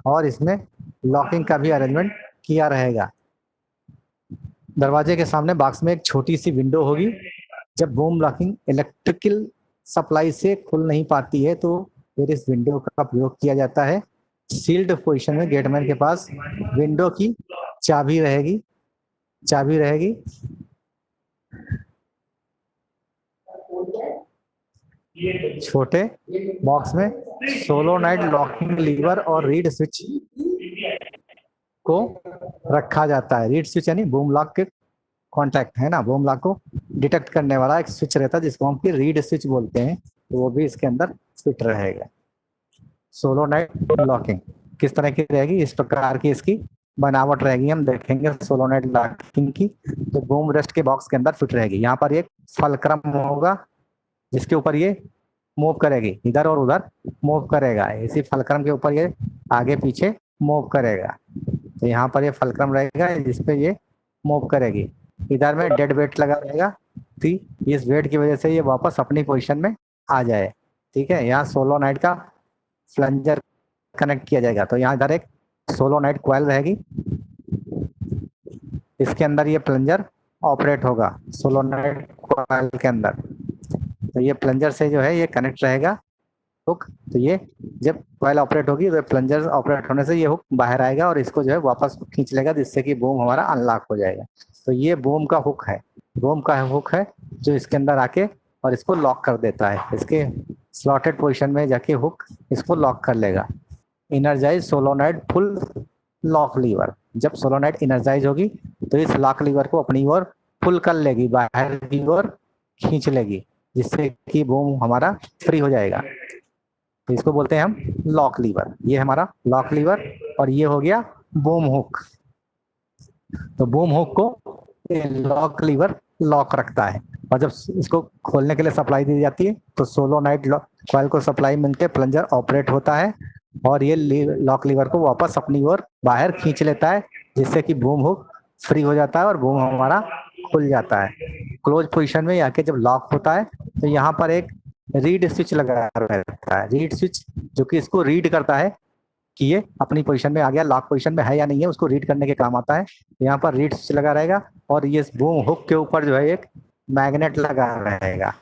और इसमें लॉकिंग का भी अरेंजमेंट किया रहेगा। दरवाजे के सामने बॉक्स में एक छोटी सी विंडो होगी। जब बूम लॉकिंग इलेक्ट्रिकल सप्लाई से खुल नहीं पाती है तो फिर इस विंडो का प्रयोग किया जाता है। सील्ड पोजीशन में गेटमैन के पास विंडो की चाबी रहेगी, चाबी रहेगी। छोटे बॉक्स में सोलोनाइट लॉकिंग लीवर और रीड स्विच को रखा जाता है। रीड स्विच यानी बूम लॉक के कॉन्टैक्ट है ना, बूम लॉक को डिटेक्ट करने वाला एक स्विच रहता है जिसको हम फिर रीड स्विच बोलते हैं, तो वो भी इसके अंदर फिट रहेगा। सोलोनाइट लॉकिंग किस तरह की रहेगी, इस प्रकार की इसकी बनावट रहेगी, हम देखेंगे सोलोनाइट लॉकिंग की। तो बूम रेस्ट के बॉक्स के अंदर फिट रहेगी। यहाँ पर एक फलक्रम होगा जिसके ऊपर ये मूव करेगी, इधर और उधर मूव करेगा। इसी फलक्रम के ऊपर ये आगे पीछे मूव करेगा। तो यहाँ पर ये फलक्रम रहेगा जिसपे ये मूव करेगी। इधर में डेड वेट लगा रहेगा, ठीक, इस वेट की वजह से ये वापस अपनी पोजीशन में आ जाए। ठीक है, यहाँ सोलोनाइट का फ्लंजर कनेक्ट किया जाएगा। तो यहाँ इधर एक सोलोनाइट कॉइल रहेगी, इसके अंदर ये प्लंजर ऑपरेट होगा सोलोनाइट कॉइल के अंदर। तो ये प्लंजर से जो है ये कनेक्ट रहेगा हुक। तो ये जब कॉइल ऑपरेट होगी तो प्लंजर ऑपरेट होने से ये हुक बाहर आएगा और इसको जो है वापस खींच लेगा, जिससे कि बूम हमारा अनलॉक हो जाएगा। तो ये बूम का हुक है, बूम का हुक है जो इसके अंदर आके और इसको लॉक कर देता है। इसके स्लॉटेड पोजीशन में जाके हुक इसको लॉक कर लेगा। Energize solenoid full lock lever, जब सोलोनाइट इनर्जाइज होगी तो इस लॉक लीवर को अपनी ओर पुल कर लेगी, बाहर की ओर खींच लेगी, जिससे कि बूम हमारा फ्री हो जाएगा। तो इसको बोलते हैं हम लॉक लीवर। ये हमारा लॉक लीवर और ये हो गया बूम हुक। तो बूम हुक को लॉक लीवर लॉक रखता है और जब इसको खोलने के लिए सप्लाई दी जाती है तो सोलोनाइट कॉइल को सप्लाई मिलते प्लंजर ऑपरेट होता है और ये लॉक लीवर को वापस अपनी ओर बाहर खींच लेता है, जिससे कि बूम हुक फ्री हो जाता है और बूम हमारा खुल जाता है। क्लोज पोजीशन में आके जब लॉक होता है तो यहाँ पर एक रीड स्विच लगा रहता है, रीड स्विच, जो कि इसको रीड करता है कि ये अपनी पोजीशन में आ गया, लॉक पोजीशन में है या नहीं है, उसको रीड करने के काम आता है। यहाँ पर रीड स्विच लगा रहेगा और ये बूम हुक के ऊपर जो है एक मैग्नेट लगा रहेगा।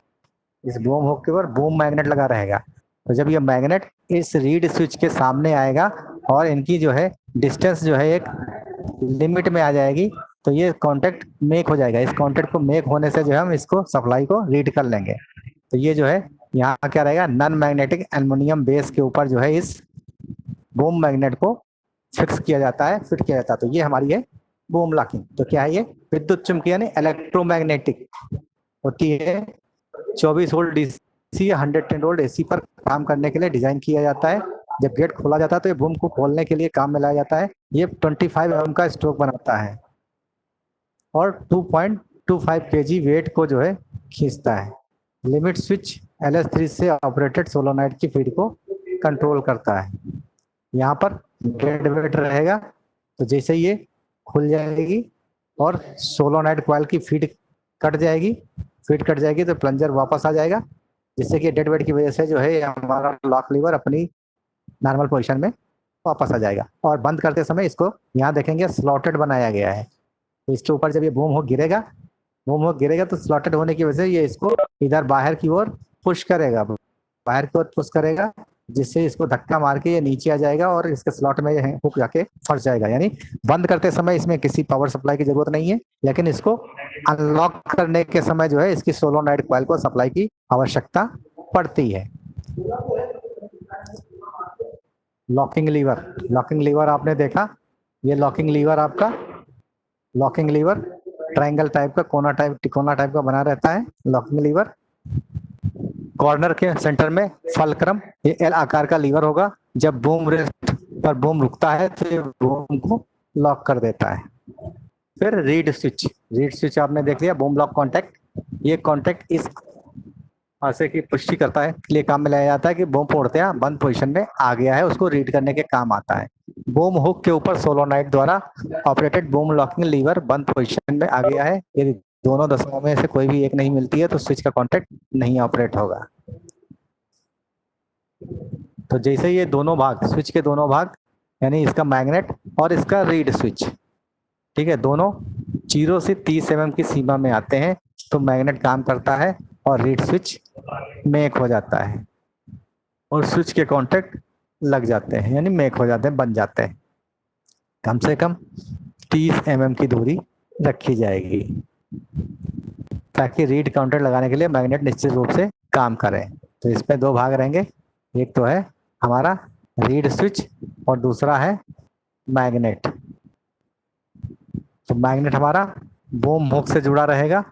इस बूम हुक के ऊपर बूम मैग्नेट लगा रहेगा। तो जब ये मैग्नेट इस रीड स्विच के सामने आएगा और इनकी जो है डिस्टेंस जो है एक लिमिट में आ जाएगी तो ये कांटेक्ट मेक हो जाएगा। इस कांटेक्ट को मेक होने से जो है हम इसको सप्लाई को रीड कर लेंगे। तो ये जो है यहाँ क्या रहेगा, नॉन मैग्नेटिक एल्युमिनियम बेस के ऊपर जो है इस बूम मैग्नेट को फिक्स किया जाता है, फिट किया जाता है। तो ये हमारी है बूम लॉकिंग। तो क्या है, ये विद्युत चुम्बकीय यानी इलेक्ट्रोमैग्नेटिक होती है। 24 वोल्ट डीसी या 110 वोल्ट एसी पर काम करने के लिए डिजाइन किया जाता है। जब गेट खोला जाता है तो ये बूम को खोलने के लिए काम में लाया जाता है। ये 25 mm का स्ट्रोक बनाता है और 2.25 kg वेट को जो है खींचता है। लिमिट स्विच LS3 से ऑपरेटेड सोलोनाइट की फीड को कंट्रोल करता है। यहाँ पर डेड वेट रहेगा, तो जैसे ये खुल जाएगी और सोलोनाइट कॉइल की फीड कट जाएगी, फीड कट जाएगी तो प्लंजर वापस आ जाएगा, जिससे कि डेड वेट की वजह से जो है हमारा लॉक लीवर अपनी नॉर्मल पोजीशन में वापस आ जाएगा। और बंद करते समय इसको यहाँ देखेंगे स्लॉटेड बनाया गया है। तो इसके ऊपर जब ये बूम हुक गिरेगा, बूम हुक गिरेगा तो स्लॉटेड होने की वजह से ये इसको इधर बाहर की ओर पुश करेगा, बाहर की ओर पुश करेगा, जिससे इसको धक्का मार के ये नीचे आ जाएगा और इसके स्लॉट में हुक जाके फंस जाएगा। यानी बंद करते समय इसमें किसी पावर सप्लाई की जरूरत नहीं है, लेकिन इसको अनलॉक करने के समय जो है इसकी सोलोनाइट कॉइल को सप्लाई की आवश्यकता पड़ती है। लॉकिंग लीवर, लॉकिंग लीवर आपने देखा, ये लॉकिंग लीवर आपका लॉकिंग लीवर ट्रायंगल टाइप का, कोना टाइप, तिकोना टाइप का बना रहता है लॉकिंग लीवर। कॉर्नर के सेंटर में फलक्रम, ये एल आकार का लीवर होगा। जब बूम रेस्ट पर बूम रुकता है तो ये बूम को लॉक कर देता है। फिर रीड स्विच, रीड स्विच आपने देख लिया, बूम लॉक कॉन्टैक्ट। ये कॉन्टैक्ट इस आशय की पुष्टि करता है, इसलिए काम में लाया जाता है कि बूम पूर्णतया बंद पोजीशन में आ गया है, उसको रीड करने के काम आता है। बूम हुक के ऊपर सोलोनाइट द्वारा ऑपरेटेड बूम लॉकिंग लीवर बंद पोजीशन में आ गया है। यदि दोनों दशाओं में से कोई भी एक नहीं मिलती है तो स्विच का कॉन्टैक्ट नहीं ऑपरेट होगा। तो जैसे ये दोनों भाग, स्विच के दोनों भाग, यानी इसका मैग्नेट और इसका रीड स्विच, ठीक है, दोनों 0 से 30 mm की सीमा में आते हैं तो मैग्नेट काम करता है और रीड स्विच मेक हो जाता है और स्विच के कॉन्टैक्ट लग जाते हैं, यानी मेक हो जाते हैं, बन जाते हैं। कम से कम 30 mm की दूरी रखी जाएगी ताकि रीड काउंटर लगाने के लिए मैग्नेट निश्चित रूप से काम करे। तो इसमें दो भाग रहेंगे, एक तो है हमारा रीड स्विच और दूसरा है मैग्नेट। तो मैग्नेट हमारा बूम हुक से जुड़ा रहेगा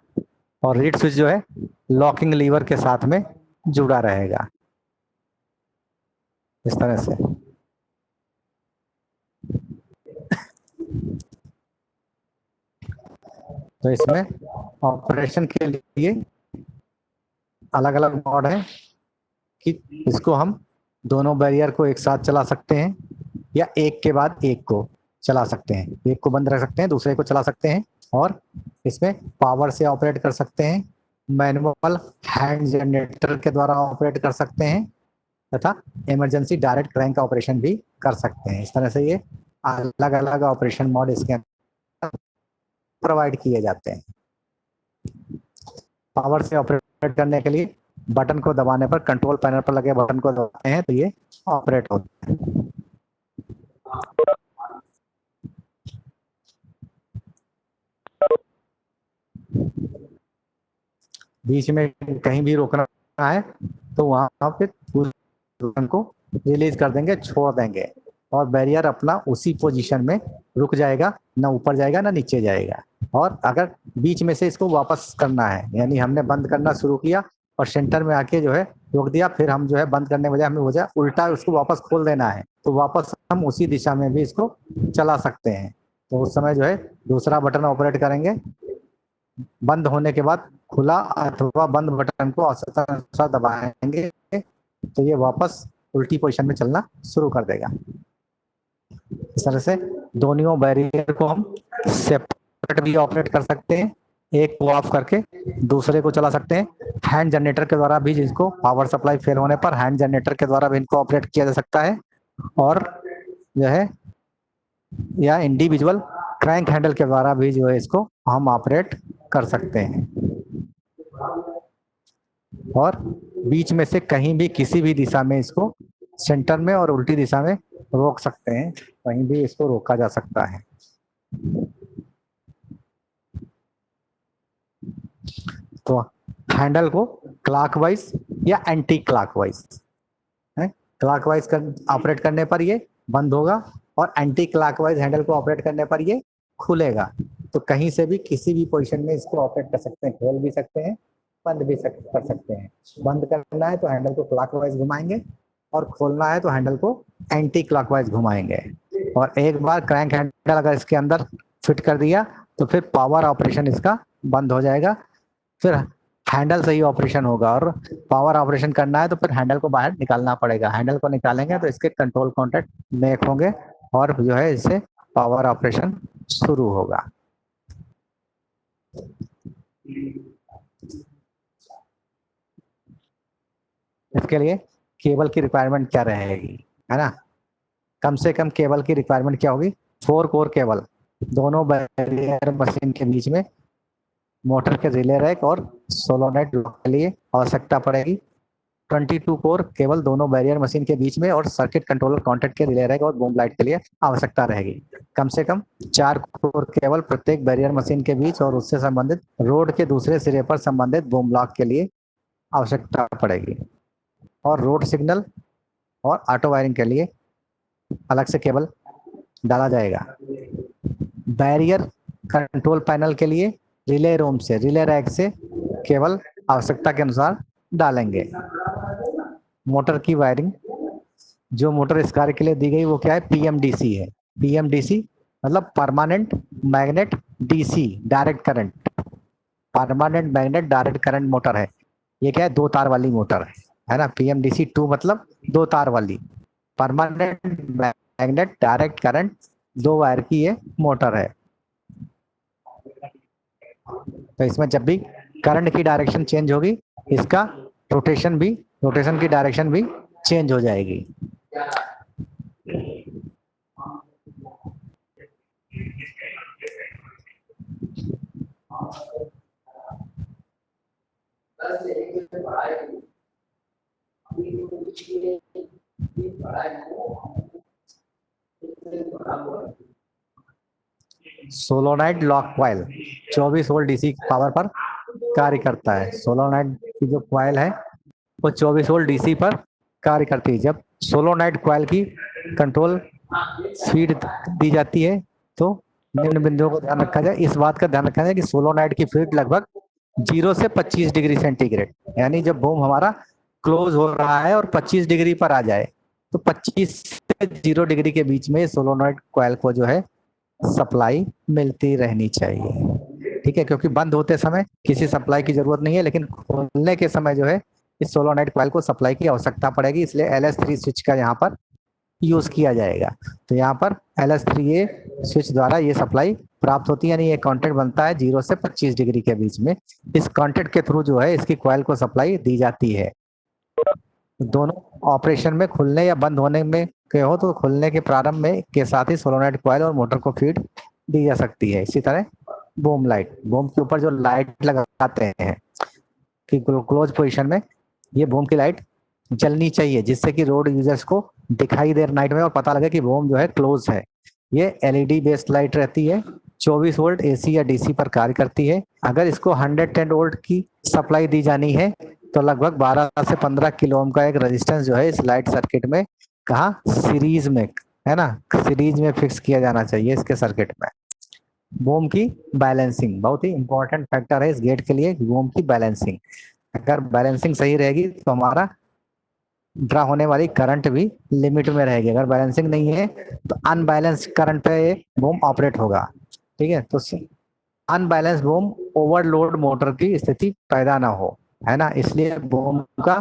और रीड स्विच जो है लॉकिंग लीवर के साथ में जुड़ा रहेगा, इस तरह से। तो इसमें ऑपरेशन के लिए अलग अलग मोड है कि इसको हम दोनों बैरियर को एक साथ चला सकते हैं या एक के बाद एक को चला सकते हैं, एक को बंद रख सकते हैं, दूसरे को चला सकते हैं। और इसमें पावर से ऑपरेट कर सकते हैं, मैनुअल हैंड जनरेटर के द्वारा ऑपरेट कर सकते हैं तथा इमरजेंसी डायरेक्ट क्रैंक का ऑपरेशन भी कर सकते हैं। इस तरह से ये अलग अलग ऑपरेशन मोड इसके अंदर प्रोवाइड किए जाते हैं। पावर से ऑपरेट करने के लिए बटन को दबाने पर, कंट्रोल पैनल पर लगे बटन को दबाते हैं तो ये ऑपरेट होता है। बीच में कहीं भी रोकना है तो वहां पे बटन को रिलीज कर देंगे, छोड़ देंगे और बैरियर अपना उसी पोजीशन में रुक जाएगा, ना ऊपर जाएगा ना नीचे जाएगा। और अगर बीच में से इसको वापस करना है, यानी हमने बंद करना शुरू किया और सेंटर में आके जो है रोक दिया, फिर हम जो है बंद करने बजाय हमें हो जाए उल्टा उसको वापस खोल देना है, तो वापस हम उसी दिशा में भी इसको चला सकते हैं। तो उस समय जो है दूसरा बटन ऑपरेट करेंगे, बंद होने के बाद खुला अथवा बंद बटन को असर दबाएंगे तो ये वापस उल्टी पोजीशन में चलना शुरू कर देगा। इस तरह से दोनों बैरियर को हम सेपरेट भी ऑपरेट कर सकते हैं, एक को ऑफ करके दूसरे को चला सकते हैं। हैंड जनरेटर के द्वारा भी, जिसको पावर सप्लाई फेल होने पर हैंड जनरेटर के द्वारा भी इनको ऑपरेट किया जा सकता है। और जो है या इंडिविजुअल क्रैंक हैंडल के द्वारा भी जो है इसको हम ऑपरेट कर सकते हैं। और बीच में से कहीं भी किसी भी दिशा में इसको सेंटर में और उल्टी दिशा में रोक सकते हैं, कहीं भी इसको रोका जा सकता है। तो हैंडल को क्लॉकवाइज या एंटी क्लॉकवाइज, क्लॉकवाइज ऑपरेट करने पर ये बंद होगा और एंटी क्लॉकवाइज हैंडल को ऑपरेट करने पर ये खुलेगा। तो कहीं से भी किसी भी पोजीशन में इसको ऑपरेट कर सकते हैं, खोल भी सकते हैं, बंद भी कर सकते हैं। बंद करना है तो हैंडल को क्लॉकवाइज घुमाएंगे और खोलना है तो हैंडल को एंटी क्लॉकवाइज घुमाएंगे। और एक बार क्रैंक हैंडल अगर इसके अंदर फिट कर दिया तो फिर पावर ऑपरेशन इसका बंद हो जाएगा, फिर हैंडल से ही ऑपरेशन होगा। और पावर ऑपरेशन करना है तो फिर हैंडल को बाहर निकालना पड़ेगा, हैंडल को निकालेंगे तो इसके कंट्रोल कॉन्टैक्ट मेक होंगे और जो है इससे पावर ऑपरेशन शुरू होगा। इसके लिए केबल की रिक्वायरमेंट क्या रहेगी, है ना? कम से कम केबल की रिक्वायरमेंट क्या होगी? 4 कोर केबल दोनों बैरियर मशीन के बीच में, मोटर के रिले रैक और सोलोनेट के लिए आवश्यकता पड़ेगी। 22 कोर केबल दोनों बैरियर मशीन के बीच में और सर्किट कंट्रोलर कॉन्टैक्ट के रिले रैक और बूम लाइट के लिए आवश्यकता रहेगी। कम से कम 4 कोर केबल प्रत्येक बैरियर मशीन के बीच और उससे संबंधित रोड के दूसरे सिरे पर संबंधित बूम ब्लॉक के लिए आवश्यकता पड़ेगी। और रोड सिग्नल और ऑटो वायरिंग के लिए अलग से केबल डाला जाएगा। बैरियर कंट्रोल पैनल के लिए रिले रूम से, रिले रैक से केबल आवश्यकता के अनुसार डालेंगे। मोटर की वायरिंग, जो मोटर इस कार्य के लिए दी गई वो क्या है, पीएमडीसी है। पीएमडीसी मतलब permanent magnet DC direct current, permanent magnet direct current motor है। ये क्या है, 2 तार वाली मोटर है ना। पीएमडीसी 2 मतलब 2 तार वाली, permanent magnet direct current 2 wire की ये मोटर है। तो इसमें जब भी करंट की डायरेक्शन चेंज होगी, इसका रोटेशन की डायरेक्शन भी चेंज हो जाएगी। Solenoid lock coil 24 volt DC power पर कार्य करता है। सोलोनाइड की जो कॉइल है वो 24 वोल्ट डीसी पर कार्य करती है। जब सोलोनाइड कॉइल की कंट्रोल स्पीड दी जाती है तो निम्न बिंदुओं को ध्यान रखा जाए। इस बात का ध्यान रखा जाए कि सोलोनाइड की फीड लगभग 0 से 25 डिग्री सेंटीग्रेड, यानी जब बूम हमारा क्लोज हो रहा है और 25 डिग्री पर आ जाए तो 25 से 0 डिग्री के बीच में सोलोनाइड कॉइल को जो है सप्लाई मिलती रहनी चाहिए। ठीक है, क्योंकि बंद होते समय किसी सप्लाई की जरूरत नहीं है, लेकिन खोलने के समय जो है इस सोलोनाइड कॉइल को सप्लाई की आवश्यकता पड़ेगी, इसलिए LS3 स्विच का यहाँ पर यूज किया जाएगा। तो यहाँ पर LS3A स्विच द्वारा ये सप्लाई प्राप्त होती है, यानी ये कॉन्टेक्ट बनता है 0 से 25 डिग्री के बीच में। इस कॉन्टेक्ट के थ्रू जो है इसकी कॉइल को सप्लाई दी जाती है। दोनों ऑपरेशन में खुलने या बंद होने में के हो तो खुलने के प्रारंभ में के साथ ही सोलोनाइड कॉइल और मोटर को फीड दी जा सकती है। इसी तरह बूम लाइट, बूम के ऊपर जो लाइट लगाते हैं कि क्लोज पोजीशन में ये बूम की लाइट जलनी चाहिए, जिससे कि रोड यूजर्स को दिखाई दे नाइट में और पता लगे कि बूम जो है क्लोज है। ये LED बेस्ड लाइट रहती है, 24 वोल्ट AC या DC पर कार्य करती है। अगर इसको 110 वोल्ट की सप्लाई दी जानी है तो लगभग 12 से 15 किलो ओम का एक रेजिस्टेंस जो है इस लाइट सर्किट में कहा सीरीज में, है ना, सीरीज में फिक्स किया जाना चाहिए इसके सर्किट में। बूम की बैलेंसिंग बहुत ही इंपॉर्टेंट फैक्टर है इस गेट के लिए, बूम की बैलेंसिंग। अगर बैलेंसिंग सही रहेगी तो हमारा ड्रा होने वाली करंट भी लिमिट में रहेगी। अगर बैलेंसिंग नहीं है तो अनबैलेंस करंट पे बूम ऑपरेट होगा। ठीक है, तो अनबैलेंस बूम ओवरलोड मोटर की स्थिति पैदा ना हो, है ना, इसलिए बूम का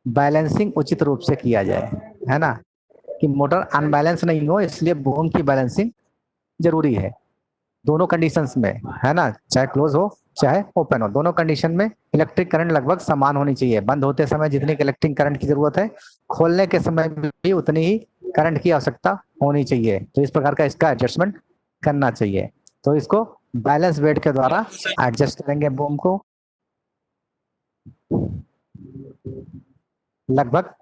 बैलेंसिंग उचित रूप से किया जाए, है ना, कि मोटर अनबैलेंस नहीं हो, इसलिए बूम की बैलेंसिंग जरूरी है दोनों कंडीशंस में, है ना, चाहे क्लोज हो चाहे ओपन हो, दोनों कंडीशन में इलेक्ट्रिक करंट लगभग समान होनी चाहिए। बंद होते समय जितनी इलेक्ट्रिक करंट की जरूरत है, खोलने के समय भी उतनी ही करंट की आवश्यकता होनी चाहिए। तो इस प्रकार का इसका एडजस्टमेंट करना चाहिए। तो इसको बैलेंस वेट के द्वारा एडजस्ट करेंगे बूम को। लगभग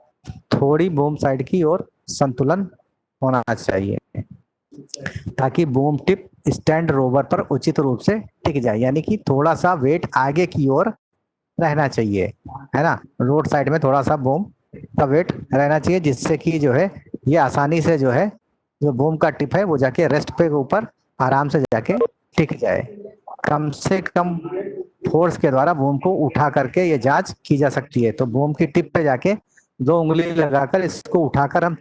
थोड़ी बूम साइड की ओर संतुलन होना चाहिए ताकि बूम टिप स्टैंड रोवर पर उचित रूप से टिक जाए, यानी कि थोड़ा सा वेट आगे की ओर रहना चाहिए, है ना, रोड साइड में थोड़ा सा बूम का वेट रहना चाहिए, जिससे कि जो है ये आसानी से जो है जो बूम का टिप है वो जाके रेस्ट पे ऊपर आराम से जाके टिक जाए। कम से कम फोर्स के द्वारा बूम को उठा करके ये जांच की जा सकती है। तो बूम की टिप पे जाके 2 उंगली लगाकर इसको उठाकर हम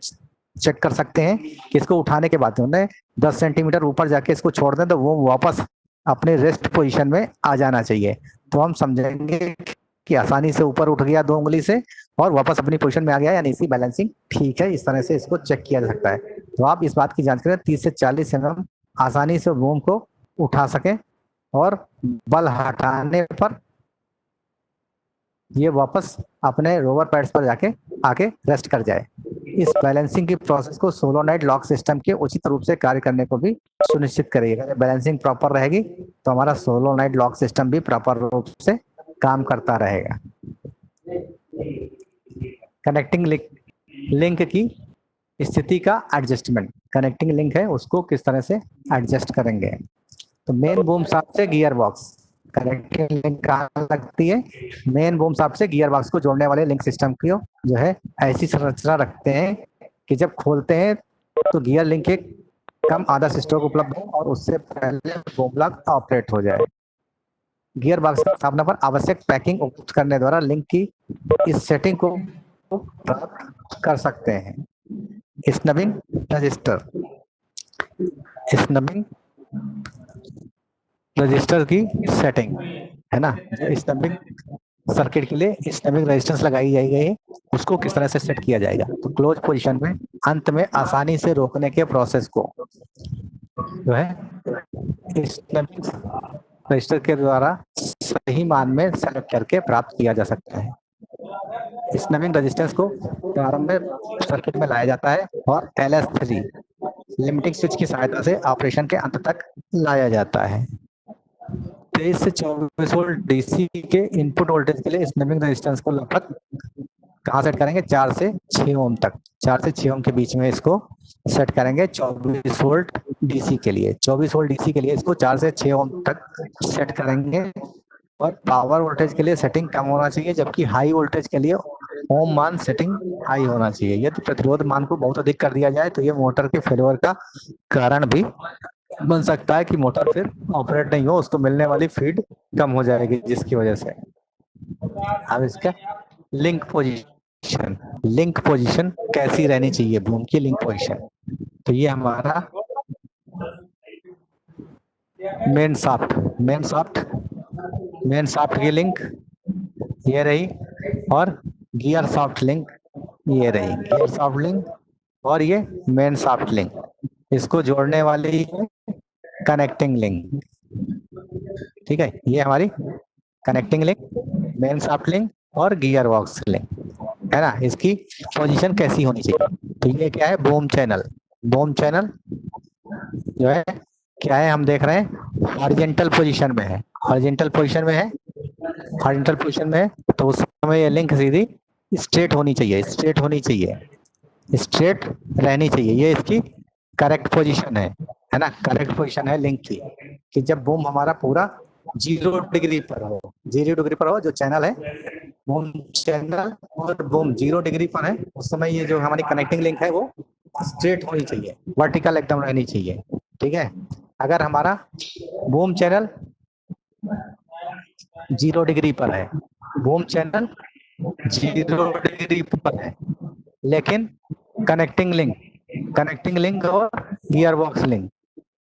चेक कर सकते हैं कि इसको उठाने के बाद उन्हें 10 सेंटीमीटर ऊपर जाके इसको छोड़ दें तो वो वापस अपने रेस्ट पोजीशन में आ जाना चाहिए। तो हम समझेंगे कि आसानी से ऊपर उठ गया 2 उंगली से और वापस अपनी पोजीशन में आ गया, यानी इसी बैलेंसिंग ठीक है। इस तरह से इसको चेक किया जा सकता है। तो आप इस बात की जांच करें 30 से 40 mm आसानी से बूम को उठा सकें और बल हटाने पर ये वापस अपने रोवर पैड्स पर जाके आके रेस्ट कर जाए। इस बैलेंसिंग की प्रोसेस को सोलोनाइड लॉक सिस्टम के उचित रूप से कार्य करने को भी सुनिश्चित करेगी। अगर बैलेंसिंग प्रॉपर रहेगी तो हमारा सोलोनाइड लॉक सिस्टम भी प्रॉपर रूप से काम करता रहेगा। कनेक्टिंग लिंक की स्थिति का एडजस्टमेंट, कनेक्टिंग लिंक है उसको किस तरह से एडजस्ट करेंगे। तो मेन बूम शाफ्ट से गियर बॉक्स, कनेक्टिंग लिंक कहाँ लगती है, मेन बूम शाफ्ट से गियर बॉक्स को जोड़ने वाले लिंक सिस्टम की जो है ऐसी संरचना रखते हैं कि जब खोलते हैं तो गियर लिंक के कम आधा स्ट्रोक उपलब्ध हो और उससे पहले बूम लॉक ऑपरेट हो जाए। गियर बॉक्स की स्थापना पर आवश्यक पैकिंग उपयुक्त करने द्वारा लिंक की इस सेटिंग को प्राप्त कर सकते हैं। स्नबिंग रजिस्टर, स्नबिंग रजिस्टर की सेटिंग है ना, जो स्नबिंग सर्किट के लिए स्नबिंग रेजिस्टेंस लगाई जाएगी है, उसको किस तरह से सेट किया जाएगा। तो क्लोज पोजीशन में अंत में आसानी से रोकने के प्रोसेस को जो है स्नबिंग रजिस्टर के द्वारा सही मान में सेलेक्ट करके प्राप्त किया जा सकता है। स्नबिंग रेजिस्टेंस को प्रारंभ में सर्किट में लाया जाता है और LS3 लिमिटिंग स्विच की सहायता से ऑपरेशन के अंत तक लाया जाता है। 23 से 24 वोल्ट डीसी के इनपुट वोल्टेज के लिए स्नबिंग रेजिस्टेंस को लगभग कहाँ सेट करेंगे, 4 से 6 ओम तक, 4 से 6 ओम के बीच में इसको सेट करेंगे 24 वोल्ट डीसी के लिए। 24 वोल्ट डीसी के लिए इसको 4 से 6 ओम तक सेट करेंगे। और पावर वोल्टेज के लिए सेटिंग कम होना चाहिए, जबकि हाई वोल्टेज के लिए ओम मान सेटिंग हाई होना चाहिए। यदि प्रतिरोध मान को बहुत अधिक कर दिया जाए तो ये मोटर के फेलियर का कारण भी बन सकता है कि मोटर फिर ऑपरेट नहीं हो, उसको मिलने वाली फीड कम हो जाएगी, जिसकी वजह से। अब इसका लिंक पोजीशन, लिंक पोजीशन कैसी रहनी चाहिए बूम की लिंक पोजीशन। तो ये हमारा main shaft, main shaft, main shaft की लिंक ये रही, और गियर शाफ्ट लिंक ये रही, गियर शाफ्ट लिंक और ये मेन शाफ्ट लिंक, इसको जोड़ने वाली है कनेक्टिंग लिंक। ठीक है, ये हमारी connecting link, main shaft link और गियर बॉक्स लिंक है ना। इसकी पोजीशन कैसी होनी चाहिए, तो ये क्या है, बूम चैनल। बूम चैनल जो है क्या है, हम देख रहे हैं हॉरिजॉन्टल पोजीशन में है, हॉरिजॉन्टल पोजीशन में है, हॉरिजॉन्टल पोजीशन में है, तो उस समय ये लिंक सीधी स्ट्रेट होनी चाहिए, स्ट्रेट होनी चाहिए, स्ट्रेट रहनी चाहिए। ये इसकी करेक्ट पोजीशन है ना, करेक्ट पोजीशन है लिंक की, कि जब बूम हमारा पूरा 0 डिग्री पर हो, 0 डिग्री पर हो, जो चैनल है बूम चैनल और बूम 0 डिग्री पर है, उस समय ये जो हमारी कनेक्टिंग लिंक है वो स्ट्रेट होनी चाहिए, वर्टिकल एकदम रहनी चाहिए। ठीक है, अगर हमारा बूम चैनल 0 डिग्री पर है, बूम चैनल 0 डिग्री पर है, लेकिन कनेक्टिंग लिंक, कनेक्टिंग लिंक और gear box link,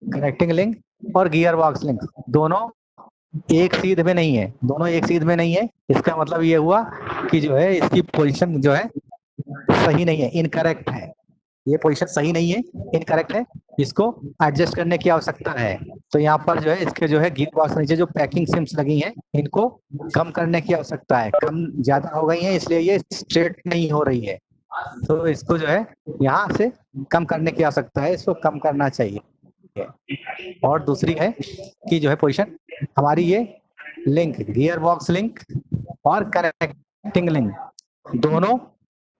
connecting link और गियर बॉक्स लिंक दोनों एक सीध में नहीं है, दोनों एक सीध में नहीं है। इसका मतलब ये हुआ कि जो है इसकी पोजीशन जो है सही नहीं है, इनकरेक्ट है, ये पोजीशन सही नहीं है, इनकरेक्ट है, इसको एडजस्ट करने की आवश्यकता है। तो यहाँ पर जो है इसके जो है गियर बॉक्स नीचे जो पैकिंग सिम्स लगी हैं, इनको कम करने की आवश्यकता है, कम ज्यादा हो गई है, इसलिए ये स्ट्रेट नहीं हो रही है। तो इसको जो है यहाँ से कम करने की आवश्यकता है, इसको कम करना चाहिए। और दूसरी है कि जो है पोजीशन हमारी ये लिंक, गियर बॉक्स लिंक और कनेक्टिंग लिंक दोनों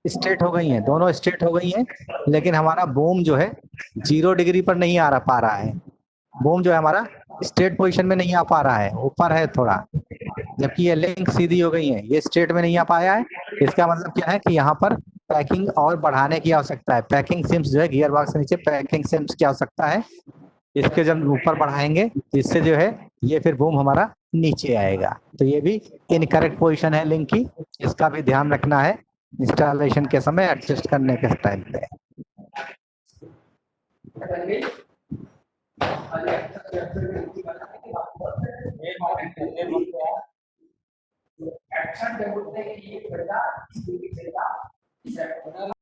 स्ट्रेट हो गई हैं, दोनों स्ट्रेट हो गई हैं, लेकिन हमारा बूम जो है 0 डिग्री पर नहीं आ पा रहा है, बूम जो है हमारा स्ट्रेट पोजीशन में नहीं आ पा रहा है, ऊपर है थोड़ा, जबकि ये लिंक सीधी हो गई है, ये स्ट्रेट में नहीं आ पाया है। इसका मतलब क्या है कि यहाँ पर पैकिंग और बढ़ाने की आवश्यकता है, पैकिंग सिम्स जो है गियर बॉक्स के नीचे पैकिंग सिम्स की आवश्यकता है, इसके जब ऊपर बढ़ाएंगे तो इससे जो है ये फिर बूम हमारा नीचे आएगा। तो ये भी इनकरेक्ट पोजीशन है लिंक की, इसका भी ध्यान रखना है इंस्टॉलेशन के समय एडजस्ट करने के टाइम पे।